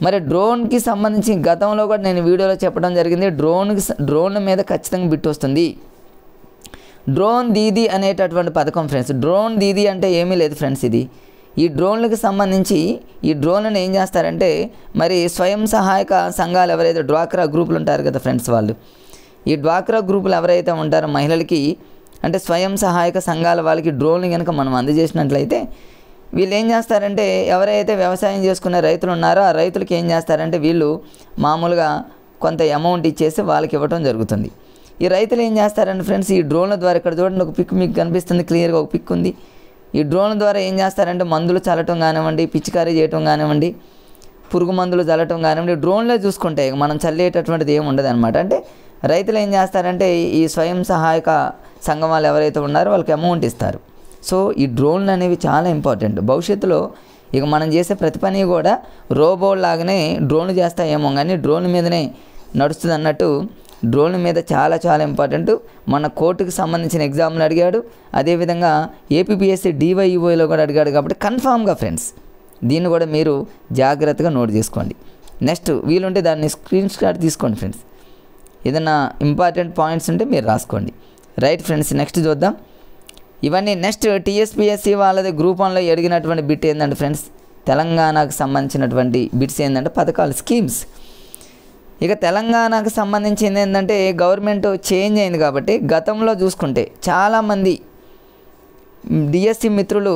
మరి డ్రోన్కి సంబంధించి గతంలో కూడా నేను వీడియోలో చెప్పడం జరిగింది. డ్రోన్ మీద ఖచ్చితంగా బిట్ వస్తుంది. డ్రోన్ దీదీ అనేటటువంటి పథకం ఫ్రెండ్స్. డ్రోన్ దీదీ అంటే ఏమీ లేదు ఫ్రెండ్స్. ఈ డ్రోన్లకు సంబంధించి ఈ డ్రోన్లను ఏం చేస్తారంటే మరి స్వయం సహాయక సంఘాలు ఎవరైతే డ్వాక్రా గ్రూపులు ఉంటారు కదా ఫ్రెండ్స్, వాళ్ళు ఈ డ్వాక్రా గ్రూపులు ఎవరైతే ఉంటారో మహిళలకి అంటే స్వయం సహాయక సంఘాల వాళ్ళకి డ్రోన్లు కనుక మనం అందజేసినట్లయితే వీళ్ళు ఏం చేస్తారంటే ఎవరైతే వ్యవసాయం చేసుకునే రైతులు ఉన్నారో ఆ రైతులకి ఏం చేస్తారంటే వీళ్ళు మామూలుగా కొంత అమౌంట్ ఇచ్చేసి వాళ్ళకి ఇవ్వడం జరుగుతుంది. ఈ రైతులు ఏం చేస్తారంటే ఫ్రెండ్స్ ఈ డ్రోన్ల ద్వారా ఇక్కడ చూడండి ఒక పిక్ మీకు కనిపిస్తుంది క్లియర్గా ఒక పిక్ ఉంది. ఈ డ్రోన్ల ద్వారా ఏం చేస్తారంటే మందులు చల్లటం కానివ్వండి, పిచికారీ చేయటం కానివ్వండి, పురుగు మందులు చల్లటం కానివ్వండి, డ్రోన్లే చూసుకుంటే మనం చల్లేటటువంటిది ఏమి ఉండదు అనమాట. అంటే రైతులు ఏం చేస్తారంటే ఈ స్వయం సహాయక సంఘం వాళ్ళు ఎవరైతే ఉన్నారో వాళ్ళకి అమౌంట్ ఇస్తారు. సో ఈ డ్రోన్లు అనేవి చాలా ఇంపార్టెంట్. భవిష్యత్తులో ఇక మనం చేసే ప్రతి పని కూడా రోబోలాగానే డ్రోన్లు చేస్తాయేమో కానీ డ్రోన్ మీదనే నడుస్తుంది అన్నట్టు డ్రోన్ మీద చాలా చాలా ఇంపార్టెంట్. మన కోర్టుకు సంబంధించిన ఎగ్జామ్లు అడిగాడు, అదేవిధంగా APPSC DYEOలో కూడా అడిగాడు. కాబట్టి కన్ఫామ్గా ఫ్రెండ్స్ దీన్ని కూడా మీరు జాగ్రత్తగా నోట్ చేసుకోండి. నెక్స్ట్ వీలుంటే దాన్ని స్క్రీన్ షాట్ తీసుకోండి ఫ్రెండ్స్. ఏదైనా ఇంపార్టెంట్ పాయింట్స్ ఉంటే మీరు రాసుకోండి. రైట్ ఫ్రెండ్స్, నెక్స్ట్ చూద్దాం. ఇవన్నీ నెక్స్ట్ TSPSC వాళ్ళది గ్రూప్ 1లో అడిగినటువంటి బిట్ ఏంటంటే ఫ్రెండ్స్ తెలంగాణకు సంబంధించినటువంటి బిట్స్ ఏంటంటే పథకాలు, స్కీమ్స్. ఇక తెలంగాణకు సంబంధించింది ఏంటంటే గవర్నమెంట్ చేంజ్ అయింది కాబట్టి గతంలో చూసుకుంటే చాలామంది DSC మిత్రులు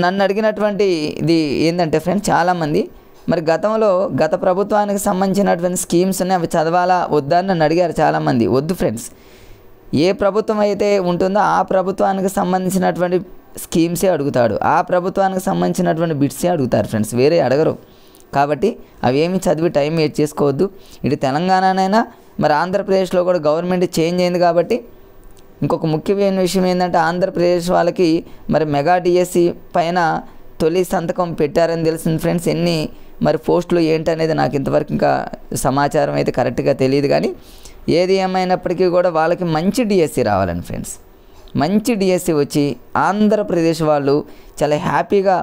నన్ను అడిగినటువంటి ఇది ఏంటంటే ఫ్రెండ్స్ చాలామంది మరి గతంలో గత ప్రభుత్వానికి సంబంధించినటువంటి స్కీమ్స్ ఉన్నాయి, అవి చదవాలా వద్దా అని నన్ను అడిగారు చాలామంది. వద్దు ఫ్రెండ్స్, ఏ ప్రభుత్వం అయితే ఉంటుందో ఆ ప్రభుత్వానికి సంబంధించినటువంటి స్కీమ్సే అడుగుతాడు, ఆ ప్రభుత్వానికి సంబంధించినటువంటి బిట్సే అడుగుతారు ఫ్రెండ్స్, వేరే అడగరు. కాబట్టి అవేమి చదివి టైం వేస్ట్ చేసుకోవద్దు. ఇటు తెలంగాణనైనా మరి ఆంధ్రప్రదేశ్లో కూడా గవర్నమెంట్ చేంజ్ అయింది కాబట్టి ఇంకొక ముఖ్యమైన విషయం ఏంటంటే ఆంధ్రప్రదేశ్ వాళ్ళకి మరి మెగా DSC పైన తొలి సంతకం పెట్టారని తెలిసింది ఫ్రెండ్స్. ఎన్ని మరి పోస్టులు ఏంటనేది నాకు ఇంతవరకు ఇంకా సమాచారం అయితే కరెక్ట్గా తెలియదు. కానీ ఏది ఏమైనప్పటికీ కూడా వాళ్ళకి మంచి DSC రావాలని ఫ్రెండ్స్, మంచి DSC వచ్చి ఆంధ్రప్రదేశ్ వాళ్ళు చాలా హ్యాపీగా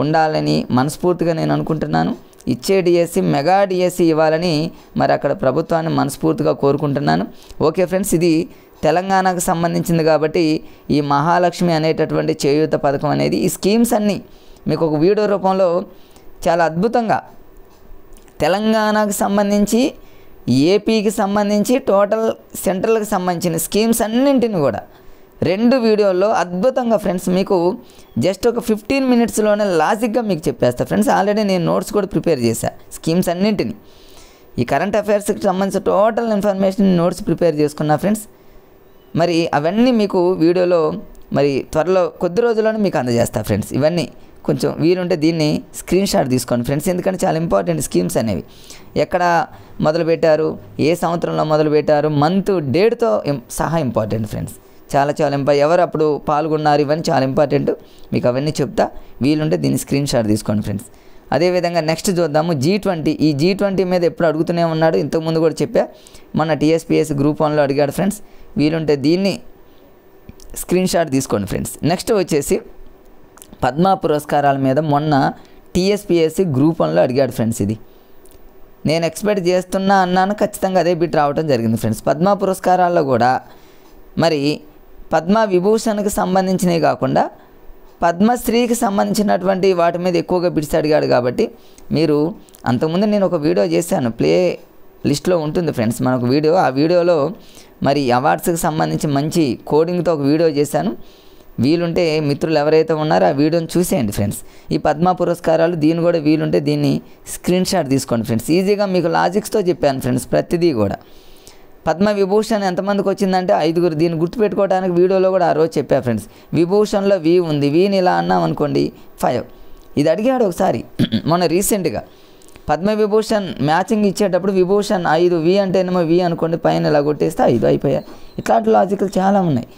ఉండాలని మనస్ఫూర్తిగా నేను అనుకుంటున్నాను. ఇచ్చే DSC మెగా DSC ఇవ్వాలని మరి అక్కడ ప్రభుత్వాన్ని మనస్ఫూర్తిగా కోరుకుంటున్నాను. ఓకే ఫ్రెండ్స్, ఇది తెలంగాణకు సంబంధించింది కాబట్టి ఈ మహాలక్ష్మి అనేటటువంటి చేయూత పథకం అనేది ఈ స్కీమ్స్ అన్నీ మీకు ఒక వీడియో రూపంలో చాలా అద్భుతంగా తెలంగాణకు సంబంధించి ఏపీకి సంబంధించి టోటల్ సెంట్రల్కి సంబంధించిన స్కీమ్స్ అన్నింటిని కూడా 2 వీడియోల్లో అద్భుతంగా ఫ్రెండ్స్ మీకు జస్ట్ ఒక 15 మినిట్స్లోనే లాజిక్గా మీకు చెప్పేస్తా ఫ్రెండ్స్. ఆల్రెడీ నేను నోట్స్ కూడా ప్రిపేర్ చేశా స్కీమ్స్ అన్నింటిని, ఈ కరెంట్ అఫైర్స్కి సంబంధించిన టోటల్ ఇన్ఫర్మేషన్ నోట్స్ ప్రిపేర్ చేసుకున్నా ఫ్రెండ్స్. మరి అవన్నీ మీకు వీడియోలో మరి త్వరలో కొద్ది రోజుల్లోనే మీకు అందజేస్తా ఫ్రెండ్స్. ఇవన్నీ కొంచెం వీలుంటే దీన్ని స్క్రీన్ షాట్ తీసుకోండి ఫ్రెండ్స్, ఎందుకంటే చాలా ఇంపార్టెంట్ స్కీమ్స్ అనేవి. ఎక్కడ మొదలుపెట్టారు, ఏ సంవత్సరంలో మొదలుపెట్టారు, మంత్ డేట్తో సహా ఇంపార్టెంట్ ఫ్రెండ్స్. చాలా ఎవరు అప్పుడు పాల్గొన్నారు, ఇవన్నీ చాలా ఇంపార్టెంట్. మీకు అవన్నీ చెప్తా, వీలుంటే దీన్ని స్క్రీన్ షాట్ తీసుకోండి ఫ్రెండ్స్. అదేవిధంగా నెక్స్ట్ చూద్దాము G20. ఈ G20 మీద ఎప్పుడు అడుగుతూనే ఉన్నాడు, ఇంతకుముందు కూడా చెప్పా, మన TSPS గ్రూప్ 1లో అడిగాడు ఫ్రెండ్స్. వీలుంటే దీన్ని స్క్రీన్ షాట్ తీసుకోండి ఫ్రెండ్స్. నెక్స్ట్ వచ్చేసి పద్మ పురస్కారాల మీద మొన్న TSPSC గ్రూప్ 1లో అడిగాడు ఫ్రెండ్స్. ఇది నేను ఎక్స్పెక్ట్ చేస్తున్నా అన్నాను, ఖచ్చితంగా అదే బిట్ రావడం జరిగింది ఫ్రెండ్స్. పద్మ పురస్కారాల్లో కూడా మరి పద్మ విభూషణ్కి సంబంధించినవి కాకుండా పద్మశ్రీకి సంబంధించినటువంటి వాటి మీద ఎక్కువగా బిట్స్ అడిగాడు. కాబట్టి మీరు అంతకుముందు నేను ఒక వీడియో చేశాను, ప్లే లిస్ట్లో ఉంటుంది ఫ్రెండ్స్ మనకు వీడియో. ఆ వీడియోలో మరి అవార్డ్స్కి సంబంధించి మంచి కోడింగ్తో ఒక వీడియో చేశాను. వీలుంటే మిత్రులు ఎవరైతే ఉన్నారో ఆ వీడియోని చూసేయండి ఫ్రెండ్స్. ఈ పద్మ పురస్కారాలు దీన్ని కూడా వీలుంటే దీన్ని స్క్రీన్ షాట్ తీసుకోండి ఫ్రెండ్స్. ఈజీగా మీకు లాజిక్స్తో చెప్పాను ఫ్రెండ్స్ ప్రతిదీ కూడా. పద్మ విభూషణ్ ఎంతమందికి వచ్చిందంటే 5. దీన్ని గుర్తుపెట్టుకోవడానికి వీడియోలో కూడా ఆ రోజు చెప్పా ఫ్రెండ్స్. విభూషణ్లో వి ఉంది, వీని ఇలా అన్నాం అనుకోండి 5. ఇది అడిగాడు ఒకసారి మొన్న రీసెంట్గా. పద్మ విభూషణ్ మ్యాచింగ్ ఇచ్చేటప్పుడు విభూషణ్ 5, వి అంటేనేమో వి అనుకోండి, పైన ఇలా కొట్టేస్తే 5 అయిపోయాయి. ఇట్లాంటి లాజికల్ చాలా ఉన్నాయి.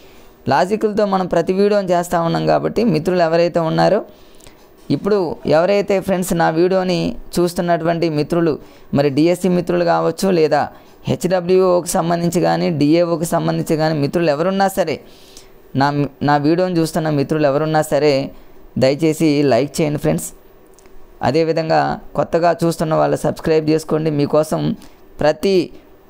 లాజికల్తో మనం ప్రతి వీడియోని చేస్తూ ఉన్నాం. కాబట్టి మిత్రులు ఎవరైతే ఉన్నారో ఇప్పుడు ఎవరైతే ఫ్రెండ్స్ నా వీడియోని చూస్తున్నటువంటి మిత్రులు మరి డిఎస్సి మిత్రులు కావచ్చు, లేదా హెచ్డబ్ల్యూఓకి సంబంధించి కానీ డిఏఓకి సంబంధించి కానీ మిత్రులు ఎవరున్నా సరే, నా వీడియోని చూస్తున్న మిత్రులు ఎవరున్నా సరే దయచేసి లైక్ చేయండి ఫ్రెండ్స్. అదేవిధంగా కొత్తగా చూస్తున్న వాళ్ళు సబ్స్క్రైబ్ చేసుకోండి. మీకోసం ప్రతి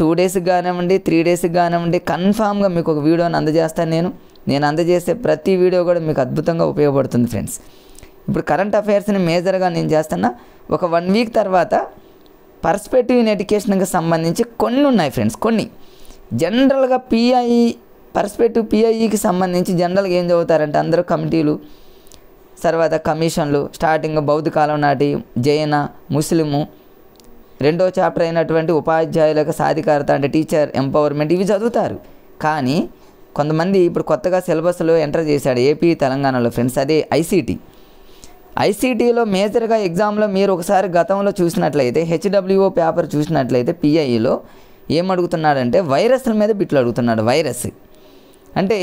2 డేస్కి కానివ్వండి, 3 డేస్కి కానివ్వండి కన్ఫామ్గా మీకు ఒక వీడియోని అందజేస్తాను. నేను అందజేసే ప్రతి వీడియో కూడా మీకు అద్భుతంగా ఉపయోగపడుతుంది ఫ్రెండ్స్. ఇప్పుడు కరెంట్ అఫైర్స్ని మేజర్గా నేను చేస్తున్నా. ఒక 1 వీక్ తర్వాత పర్స్పెక్టివ్ ఇన్ ఎడ్యుకేషన్కి సంబంధించి కొన్ని ఉన్నాయి ఫ్రెండ్స్. కొన్ని జనరల్గా పర్స్పెక్టివ్ పిఐఈకి సంబంధించి జనరల్గా ఏం చదువుతారంటే అందరూ కమిటీలు, తర్వాత కమిషన్లు, స్టార్టింగ్ బౌద్ధ కాలం నాటి జైన, ముస్లిము, 2వ చాప్టర్ అయినటువంటి ఉపాధ్యాయులకు సాధికారత అంటే టీచర్ ఎంపవర్మెంట్, ఇవి చదువుతారు. కానీ కొంతమంది ఇప్పుడు కొత్తగా సిలబస్లో ఎంటర్ చేశాడు ఏపీ తెలంగాణలో ఫ్రెండ్స్, అదే ఐసీటీలో మేజర్గా ఎగ్జామ్లో మీరు ఒకసారి గతంలో చూసినట్లయితే హెచ్డబ్ల్యూఓ పేపర్ చూసినట్లయితే పిఐఈలో ఏమడుగుతున్నాడంటే వైరస్ల మీద బిట్లు అడుగుతున్నాడు. వైరస్ అంటే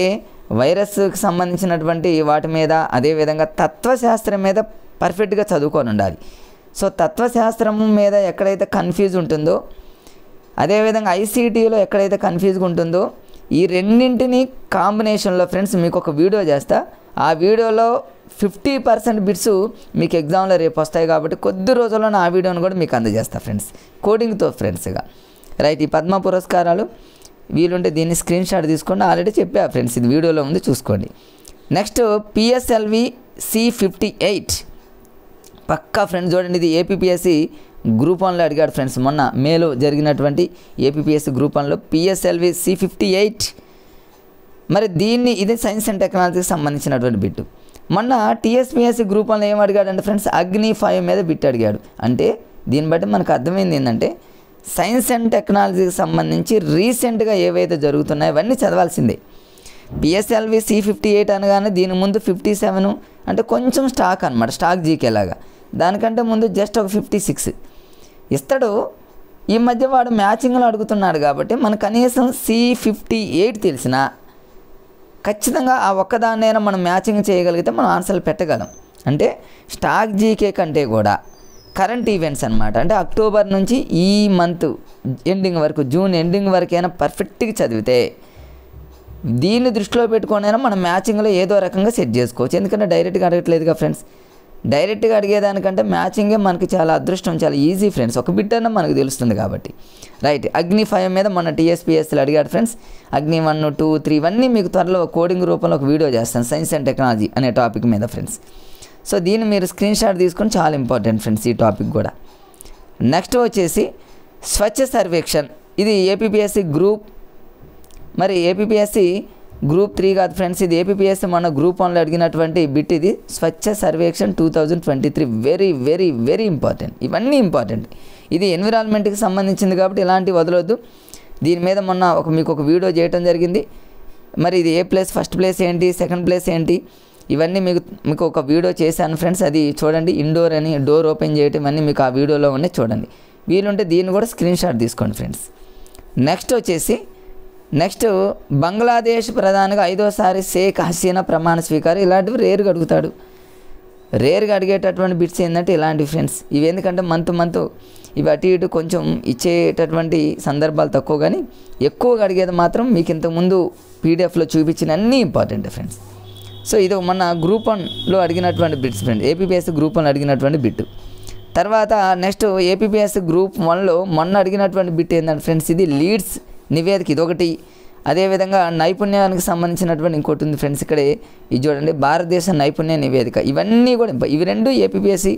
వైరస్కి సంబంధించినటువంటి వాటి మీద, అదేవిధంగా తత్వశాస్త్రం మీద పర్ఫెక్ట్గా చదువుకొని ఉండాలి. సో తత్వశాస్త్రం మీద ఎక్కడైతే కన్ఫ్యూజ్ ఉంటుందో, అదేవిధంగా ఐసీటీలో ఎక్కడైతే కన్ఫ్యూజ్గా ఉంటుందో, ఈ రెండింటిని కాంబినేషన్లో ఫ్రెండ్స్ మీకు ఒక వీడియో చేస్తా. ఆ వీడియోలో 50% బిట్స్ మీకు ఎగ్జామ్లో రేపు వస్తాయి. కాబట్టి కొద్ది రోజుల్లో ఆ వీడియోని కూడా మీకు అందజేస్తా ఫ్రెండ్స్, కోడింగ్తో ఫ్రెండ్స్గా. రైట్, ఈ పద్మ పురస్కారాలు వీలుంటే దీన్ని స్క్రీన్ షాట్ తీసుకోండి. ఆల్రెడీ చెప్పా ఫ్రెండ్స్, ఇది వీడియోలో ఉంది చూసుకోండి. నెక్స్ట్ PSLV C58 పక్కా ఫ్రెండ్స్ చూడండి. ఇది ఏపీపీఎస్సి గ్రూప్ 1లో అడిగాడు ఫ్రెండ్స్. మొన్న మేలో జరిగినటువంటి ఏపీపీఎస్సి గ్రూప్ 1లో PSLV C58. మరి ఇది సైన్స్ అండ్ టెక్నాలజీకి సంబంధించినటువంటి బిట్టు. మొన్న TSPSC గ్రూప్ 1లో ఏం అడిగాడంటే ఫ్రెండ్స్ అగ్ని 5 మీద బిట్ అడిగాడు. అంటే దీన్ని బట్టి మనకు అర్థమైంది ఏంటంటే సైన్స్ అండ్ టెక్నాలజీకి సంబంధించి రీసెంట్గా ఏవైతే జరుగుతున్నాయో అవన్నీ చదవాల్సిందే. PSLV C58 అనగానే దీని ముందు 57 అంటే కొంచెం స్టాక్ అనమాట, స్టాక్ జీకే లాగా. దానికంటే ముందు జస్ట్ ఒక 56 ఇస్తాడు. ఈ మధ్య వాడు మ్యాచింగ్లో అడుగుతున్నాడు కాబట్టి మనకు కనీసం C58 తెలిసినా ఖచ్చితంగా ఆ ఒక్కదాన్నైనా మనం మ్యాచింగ్ చేయగలిగితే మనం ఆన్సర్లు పెట్టగలం. అంటే స్టాక్ జీకే కంటే కూడా కరెంట్ ఈవెంట్స్ అనమాట. అంటే అక్టోబర్ నుంచి ఈ మంత్ ఎండింగ్ వరకు, జూన్ ఎండింగ్ వరకైనా పర్ఫెక్ట్గా చదివితే దీన్ని దృష్టిలో పెట్టుకోనైనా మనం మ్యాచింగ్లో ఏదో రకంగా సెట్ చేసుకోవచ్చు. ఎందుకంటే డైరెక్ట్గా అడగట్లేదుగా ఫ్రెండ్స్. డైరెక్ట్గా అడిగేదానికంటే మ్యాచింగే మనకి చాలా అదృష్టం, చాలా ఈజీ ఫ్రెండ్స్. ఒక బిట్ అన్న మనకు తెలుస్తుంది కాబట్టి. రైట్, అగ్ని 5 మీద మన TSPSCలో అడిగాడు ఫ్రెండ్స్. అగ్ని 1, 2, 3 ఇవన్నీ మీకు త్వరలో కోడింగ్ రూపంలో ఒక వీడియో చేస్తాను, సైన్స్ అండ్ టెక్నాలజీ అనే టాపిక్ మీద ఫ్రెండ్స్. సో దీన్ని మీరు స్క్రీన్ షాట్ తీసుకొని, చాలా ఇంపార్టెంట్ ఫ్రెండ్స్ ఈ టాపిక్ కూడా. నెక్స్ట్ వచ్చేసి స్వచ్ఛ సర్వేక్షణ్. ఇది ఏపీపీఎస్సి గ్రూప్, మరి ఏపీపీఎస్సి గ్రూప్ 3 కాదు ఫ్రెండ్స్. ఇది ఏపీపీఎస్సి మన గ్రూప్ 1లో అడిగినటువంటి బిట్. ఇది Swachh Survekshan 2023. Very very very important. ఇవన్నీ ఇంపార్టెంట్. ఇది ఎన్విరాన్మెంట్కి సంబంధించింది కాబట్టి ఇలాంటివి వదలొద్దు. దీని మీద మొన్న మీకు ఒక వీడియో చేయడం జరిగింది. మరి ఇది ఏ ప్లేస్, ఫస్ట్ ప్లేస్ ఏంటి, సెకండ్ ప్లేస్ ఏంటి, ఇవన్నీ మీకు ఒక వీడియో చేశాను ఫ్రెండ్స్, అది చూడండి. ఇండోర్ అని డోర్ ఓపెన్ చేయటం అన్నీ మీకు ఆ వీడియోలో ఉన్నాయి, చూడండి. వీలుంటే దీన్ని కూడా స్క్రీన్ షాట్ తీసుకోండి ఫ్రెండ్స్. నెక్స్ట్ బంగ్లాదేశ్ ప్రధానిగా 5వసారి షేక్ హసీనా ప్రమాణ స్వీకారం. ఇలాంటివి రేరుగా అడుగుతాడు. రేరుగా అడిగేటటువంటి బిట్స్ ఏంటంటే ఇలాంటివి ఫ్రెండ్స్. ఇవి ఎందుకంటే మంత్ ఇవి అటు ఇటు కొంచెం ఇచ్చేటటువంటి సందర్భాలు తక్కువ, కానీ ఎక్కువగా అడిగేది మాత్రం మీకు ఇంతకుముందు పీడిఎఫ్లో చూపించిన అన్నీ ఇంపార్టెంట్ ఫ్రెండ్స్. సో ఇది మన గ్రూప్ 1లో అడిగినటువంటి బిట్స్ ఫ్రెండ్స్, ఏపీపీఎస్సీ గ్రూప్ 1 అడిగినటువంటి బిట్. తర్వాత నెక్స్ట్ ఏపీపీఎస్సీ గ్రూప్ 1లో మొన్న అడిగినటువంటి బిట్ ఏంటంటే ఫ్రెండ్స్, ఇది లీడ్స్ నివేదిక, ఇదొకటి. అదేవిధంగా నైపుణ్యానికి సంబంధించినటువంటి ఇంకోటి ఉంది ఫ్రెండ్స్, ఇక్కడే ఇది చూడండి, భారతదేశ నైపుణ్య నివేదిక. ఇవన్నీ కూడా ఇవి రెండు ఏపీపీఎస్సీ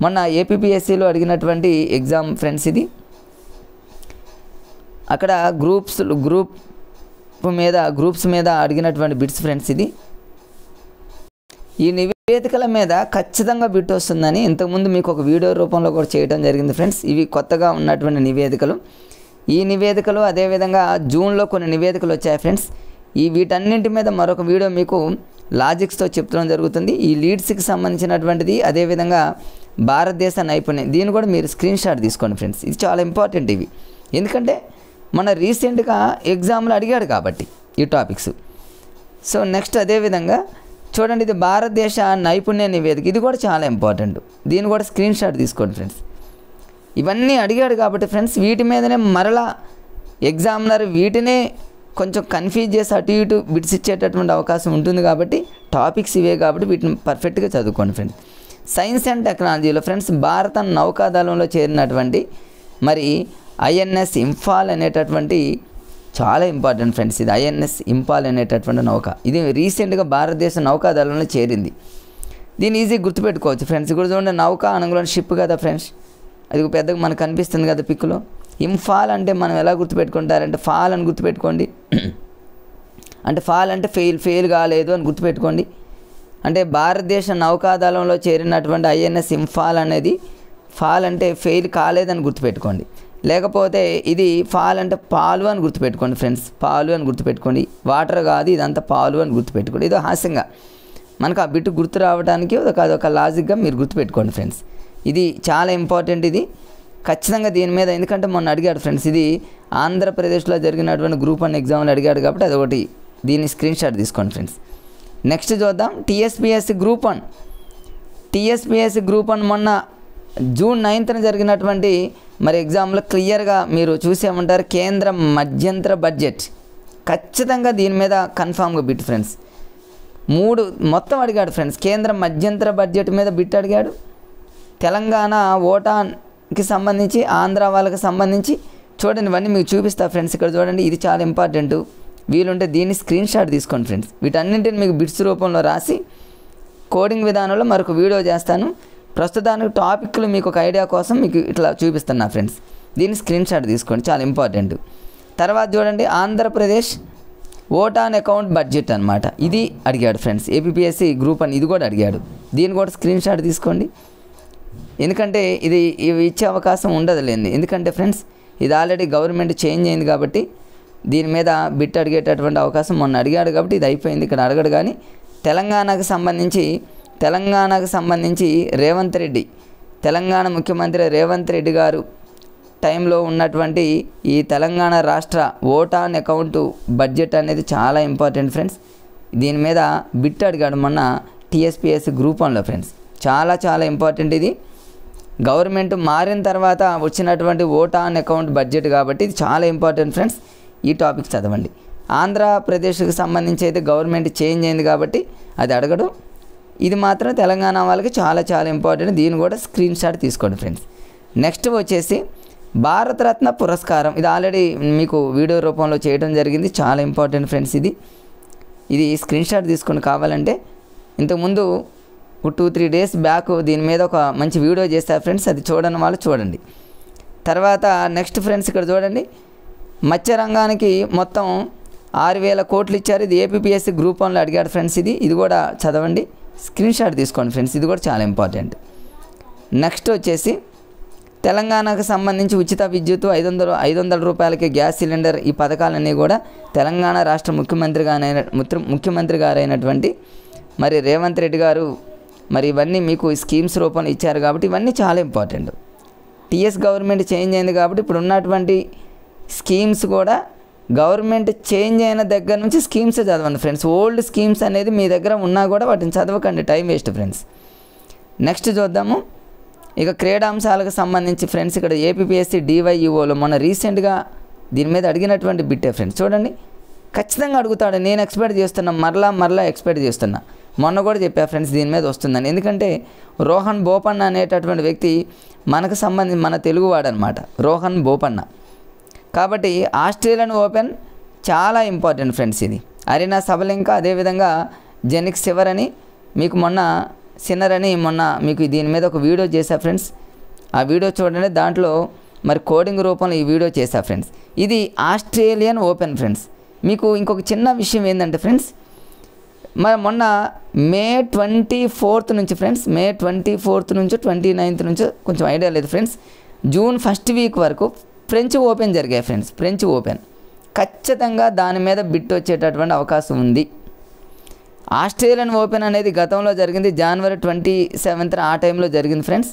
మొన్న ఏపీపీఎస్సీలో అడిగినటువంటి ఎగ్జామ్ ఫ్రెండ్స్. ఇది అక్కడ గ్రూప్స్ మీద అడిగినటువంటి బిట్స్ ఫ్రెండ్స్. ఇది ఈ నివేదికల మీద ఖచ్చితంగా బిట్ వస్తుందని ఇంతకుముందు మీకు ఒక వీడియో రూపంలో కూడా చేయడం జరిగింది ఫ్రెండ్స్. ఇవి కొత్తగా ఉన్నటువంటి నివేదికలు. ఈ నివేదికలు అదేవిధంగా జూన్లో కొన్ని నివేదికలు వచ్చాయి ఫ్రెండ్స్. వీటన్నింటి మీద మరొక వీడియో మీకు లాజిక్స్తో చెప్తడం జరుగుతుంది. ఈ లీడ్స్కి సంబంధించినటువంటిది, అదేవిధంగా భారతదేశ నైపుణ్యం, దీన్ని కూడా మీరు స్క్రీన్ షాట్ తీసుకోండి ఫ్రెండ్స్. ఇది చాలా ఇంపార్టెంట్ ఇవి, ఎందుకంటే మన రీసెంట్గా ఎగ్జామ్లో అడిగాడు కాబట్టి ఈ టాపిక్స్. సో నెక్స్ట్ అదేవిధంగా చూడండి, ఇది భారతదేశ నైపుణ్య నివేదిక, ఇది కూడా చాలా ఇంపార్టెంట్. దీన్ని కూడా స్క్రీన్ షాట్ తీసుకోండి ఫ్రెండ్స్. ఇవన్నీ అడిగాడు కాబట్టి ఫ్రెండ్స్, వీటి మీదనే మరలా ఎగ్జామినర్ వీటినే కొంచెం కన్ఫ్యూజ్ చేసి అటు ఇటు బిట్స్ ఇచ్చేటటువంటి అవకాశం ఉంటుంది. కాబట్టి టాపిక్స్ ఇవే కాబట్టి వీటిని పర్ఫెక్ట్గా చదువుకోండి ఫ్రెండ్స్. సైన్స్ అండ్ టెక్నాలజీలో ఫ్రెండ్స్, భారత నౌకాదళంలో చేరినటువంటి మరి ఐఎన్ఎస్ ఇంఫాల్ అనేటటువంటి చాలా ఇంపార్టెంట్ ఫ్రెండ్స్. ఇది ఐఎన్ఎస్ ఇంఫాల్ అనేటటువంటి నౌక, ఇది రీసెంట్గా భారతదేశ నౌకాదళంలో చేరింది. దీన్ని ఈజీగా గుర్తుపెట్టుకోవచ్చు ఫ్రెండ్స్. ఇక్కడ చూడండి, నౌక అనగా షిప్ కదా ఫ్రెండ్స్, అది పెద్దగా మనకు కనిపిస్తుంది కదా పిక్లో. ఇంఫాల్ అంటే మనం ఎలా గుర్తుపెట్టుకుంటారంటే ఫాల్ అని గుర్తుపెట్టుకోండి. అంటే ఫాల్ అంటే ఫెయిల్ కాలేదు అని గుర్తుపెట్టుకోండి. అంటే భారతదేశ నౌకాదళంలో చేరినటువంటి ఐఎన్ఎస్ ఇంఫాల్ అనేది ఫాల్ అంటే ఫెయిల్ కాలేదని గుర్తుపెట్టుకోండి. లేకపోతే ఇది ఫాల్ అంటే పాలు అని గుర్తుపెట్టుకోండి ఫ్రెండ్స్, పాలు అని గుర్తుపెట్టుకోండి. వాటర్ కాదు, ఇదంతా పాలు అని గుర్తుపెట్టుకోండి. ఇదో హాస్యంగా మనకు ఆ బిట్టు గుర్తు రావడానికి అదొక లాజిక్గా మీరు గుర్తుపెట్టుకోండి ఫ్రెండ్స్. ఇది చాలా ఇంపార్టెంట్. ఇది ఖచ్చితంగా దీని మీద, ఎందుకంటే మొన్న అడిగాడు ఫ్రెండ్స్, ఇది ఆంధ్రప్రదేశ్లో జరిగినటువంటి గ్రూప్ 1 ఎగ్జామ్లో అడిగాడు కాబట్టి అదొకటి, దీన్ని స్క్రీన్ షాట్ తీసుకోండి ఫ్రెండ్స్. నెక్స్ట్ చూద్దాం, టీఎస్పీఎస్సీ గ్రూప్ 1. టీఎస్పీఎస్సీ గ్రూప్ 1 మొన్న జూన్ 9న జరిగినటువంటి మరి ఎగ్జామ్లో క్లియర్గా మీరు చూసే ఉంటారు, కేంద్ర మధ్యంతర బడ్జెట్. ఖచ్చితంగా దీని మీద కన్ఫామ్గా బిట్ ఫ్రెండ్స్. 3 మొత్తం అడిగాడు ఫ్రెండ్స్. కేంద్ర మధ్యంతర బడ్జెట్ మీద బిట్ అడిగాడు. తెలంగాణ ఓటాకి సంబంధించి, ఆంధ్ర వాళ్ళకి సంబంధించి చూడండి, ఇవన్నీ మీకు చూపిస్తా ఫ్రెండ్స్. ఇక్కడ చూడండి, ఇది చాలా ఇంపార్టెంట్. వీలుంటే దీన్ని స్క్రీన్ షాట్ తీసుకోండి ఫ్రెండ్స్. వీటన్నింటిని మీకు బిట్స్ రూపంలో రాసి కోడింగ్ విధానంలో మరొక వీడియో చేస్తాను. ప్రస్తుతానికి టాపిక్లు మీకు ఒక ఐడియా కోసం మీకు ఇట్లా చూపిస్తున్నా ఫ్రెండ్స్. దీన్ని స్క్రీన్ షాట్ తీసుకోండి, చాలా ఇంపార్టెంట్. తర్వాత చూడండి, ఆంధ్రప్రదేశ్ ఓటాన్ అకౌంట్ బడ్జెట్ అనమాట, ఇది అడిగాడు ఫ్రెండ్స్. ఏపీపీఎస్సీ గ్రూప్ 1 ఇది కూడా అడిగాడు. దీన్ని కూడా స్క్రీన్ షాట్ తీసుకోండి, ఎందుకంటే ఇవి ఇచ్చే అవకాశం ఉండదులేండి. ఎందుకంటే ఫ్రెండ్స్, ఇది ఆల్రెడీ గవర్నమెంట్ చేంజ్ అయింది కాబట్టి దీని మీద బిట్ అడిగేటటువంటి అవకాశం మొన్న అడిగాడు కాబట్టి ఇది అయిపోయింది. ఇక్కడ అడగడు. కానీ తెలంగాణకు సంబంధించి రేవంత్ రెడ్డి, తెలంగాణ ముఖ్యమంత్రి రేవంత్ రెడ్డి గారు టైంలో ఉన్నటువంటి ఈ తెలంగాణ రాష్ట్ర ఓటాన్ అకౌంట్ బడ్జెట్ అనేది చాలా ఇంపార్టెంట్ ఫ్రెండ్స్. దీని మీద బిట్ అడిగాడు మొన్న టీఎస్పీఎస్సీ గ్రూప్ 1లో ఫ్రెండ్స్. చాలా చాలా ఇంపార్టెంట్. ఇది గవర్నమెంట్ మారిన తర్వాత వచ్చినటువంటి ఓటాన్ అకౌంట్ బడ్జెట్ కాబట్టి ఇది చాలా ఇంపార్టెంట్ ఫ్రెండ్స్. ఈ టాపిక్ చదవండి. ఆంధ్రప్రదేశ్కి సంబంధించి అయితే గవర్నమెంట్ చేంజ్ అయింది కాబట్టి అది అడగడు. ఇది మాత్రం తెలంగాణ వాళ్ళకి చాలా చాలా ఇంపార్టెంట్. దీన్ని కూడా స్క్రీన్ షాట్ తీసుకోండి ఫ్రెండ్స్. నెక్స్ట్ వచ్చేసి భారతరత్న పురస్కారం, ఇది ఆల్రెడీ మీకు వీడియో రూపంలో చేయడం జరిగింది. చాలా ఇంపార్టెంట్ ఫ్రెండ్స్. ఇది స్క్రీన్ షాట్ తీసుకొని కావాలంటే ఇంతకుముందు 2-3 డేస్ బ్యాక్ దీని మీద ఒక మంచి వీడియో చేస్తారు ఫ్రెండ్స్, అది చూడని వాళ్ళు చూడండి. తర్వాత నెక్స్ట్ ఫ్రెండ్స్, ఇక్కడ చూడండి, మత్స్య రంగానికి మొత్తం 6,000 కోట్లు ఇచ్చారు. ఇది ఏపీపీఎస్సీ గ్రూప్ 1లో అడిగాడు ఫ్రెండ్స్. ఇది కూడా చదవండి, స్క్రీన్ షాట్ తీసుకోండి ఫ్రెండ్స్. ఇది కూడా చాలా ఇంపార్టెంట్. నెక్స్ట్ వచ్చేసి తెలంగాణకు సంబంధించి ఉచిత విద్యుత్ 500 రూపాయలకి గ్యాస్ సిలిండర్, ఈ పథకాలన్నీ కూడా తెలంగాణ రాష్ట్ర ముఖ్యమంత్రి గారైనటువంటి మరి రేవంత్ రెడ్డి గారు మరి ఇవన్నీ మీకు స్కీమ్స్ రూపంలో ఇచ్చారు కాబట్టి ఇవన్నీ చాలా ఇంపార్టెంట్. టీఎస్ గవర్నమెంట్ చేంజ్ అయింది కాబట్టి ఇప్పుడు ఉన్నటువంటి స్కీమ్స్ కూడా గవర్నమెంట్ చేంజ్ అయిన దగ్గర నుంచి స్కీమ్స్ చదవండి ఫ్రెండ్స్. ఓల్డ్ స్కీమ్స్ అనేది మీ దగ్గర ఉన్నా కూడా వాటిని చదవకండి, టైం వేస్ట్ ఫ్రెండ్స్. నెక్స్ట్ చూద్దాము. ఇక క్రీడాంశాలకు సంబంధించి ఫ్రెండ్స్ ఇక్కడ ఏపీపీఎస్సీ డివైఈఓలో మొన్న రీసెంట్గా దీని మీద అడిగినటువంటి బిట్టే ఫ్రెండ్స్. చూడండి, ఖచ్చితంగా అడుగుతాడు. నేను ఎక్స్పెక్ట్ చేస్తున్నా, మరలా ఎక్స్పెక్ట్ చేస్తున్నా. మొన్న కూడా చెప్పా ఫ్రెండ్స్ దీని మీద వస్తుందని. ఎందుకంటే రోహన్ బోపన్న అనేటటువంటి వ్యక్తి మనకు సంబంధించి మన తెలుగువాడు అనమాట, రోహన్ బోపన్న. కాబట్టి ఆస్ట్రేలియన్ ఓపెన్ చాలా ఇంపార్టెంట్ ఫ్రెండ్స్. ఇది అరీనా సబలెంకా, అదేవిధంగా జెనిక్ సివర్ అని మీకు మొన్న మీకు దీని మీద ఒక వీడియో చేశా ఫ్రెండ్స్. ఆ వీడియో చూడండి, దాంట్లో మరి కోడింగ్ రూపంలో ఈ వీడియో చేశా ఫ్రెండ్స్. ఇది ఆస్ట్రేలియన్ ఓపెన్ ఫ్రెండ్స్. మీకు ఇంకొక చిన్న విషయం ఏంటంటే ఫ్రెండ్స్, మరి మొన్న మే 24 నుంచి ఫ్రెండ్స్, మే 24 నుంచి 29 నుంచి కొంచెం ఐడియా లేదు ఫ్రెండ్స్, జూన్ ఫస్ట్ వీక్ వరకు ఫ్రెంచ్ ఓపెన్ జరిగాయి ఫ్రెండ్స్. ఫ్రెంచ్ ఓపెన్ ఖచ్చితంగా దాని మీద బిట్ వచ్చేటటువంటి అవకాశం ఉంది. ఆస్ట్రేలియన్ ఓపెన్ అనేది గతంలో జరిగింది, జనవరి 27th ఆ టైంలో జరిగింది ఫ్రెండ్స్.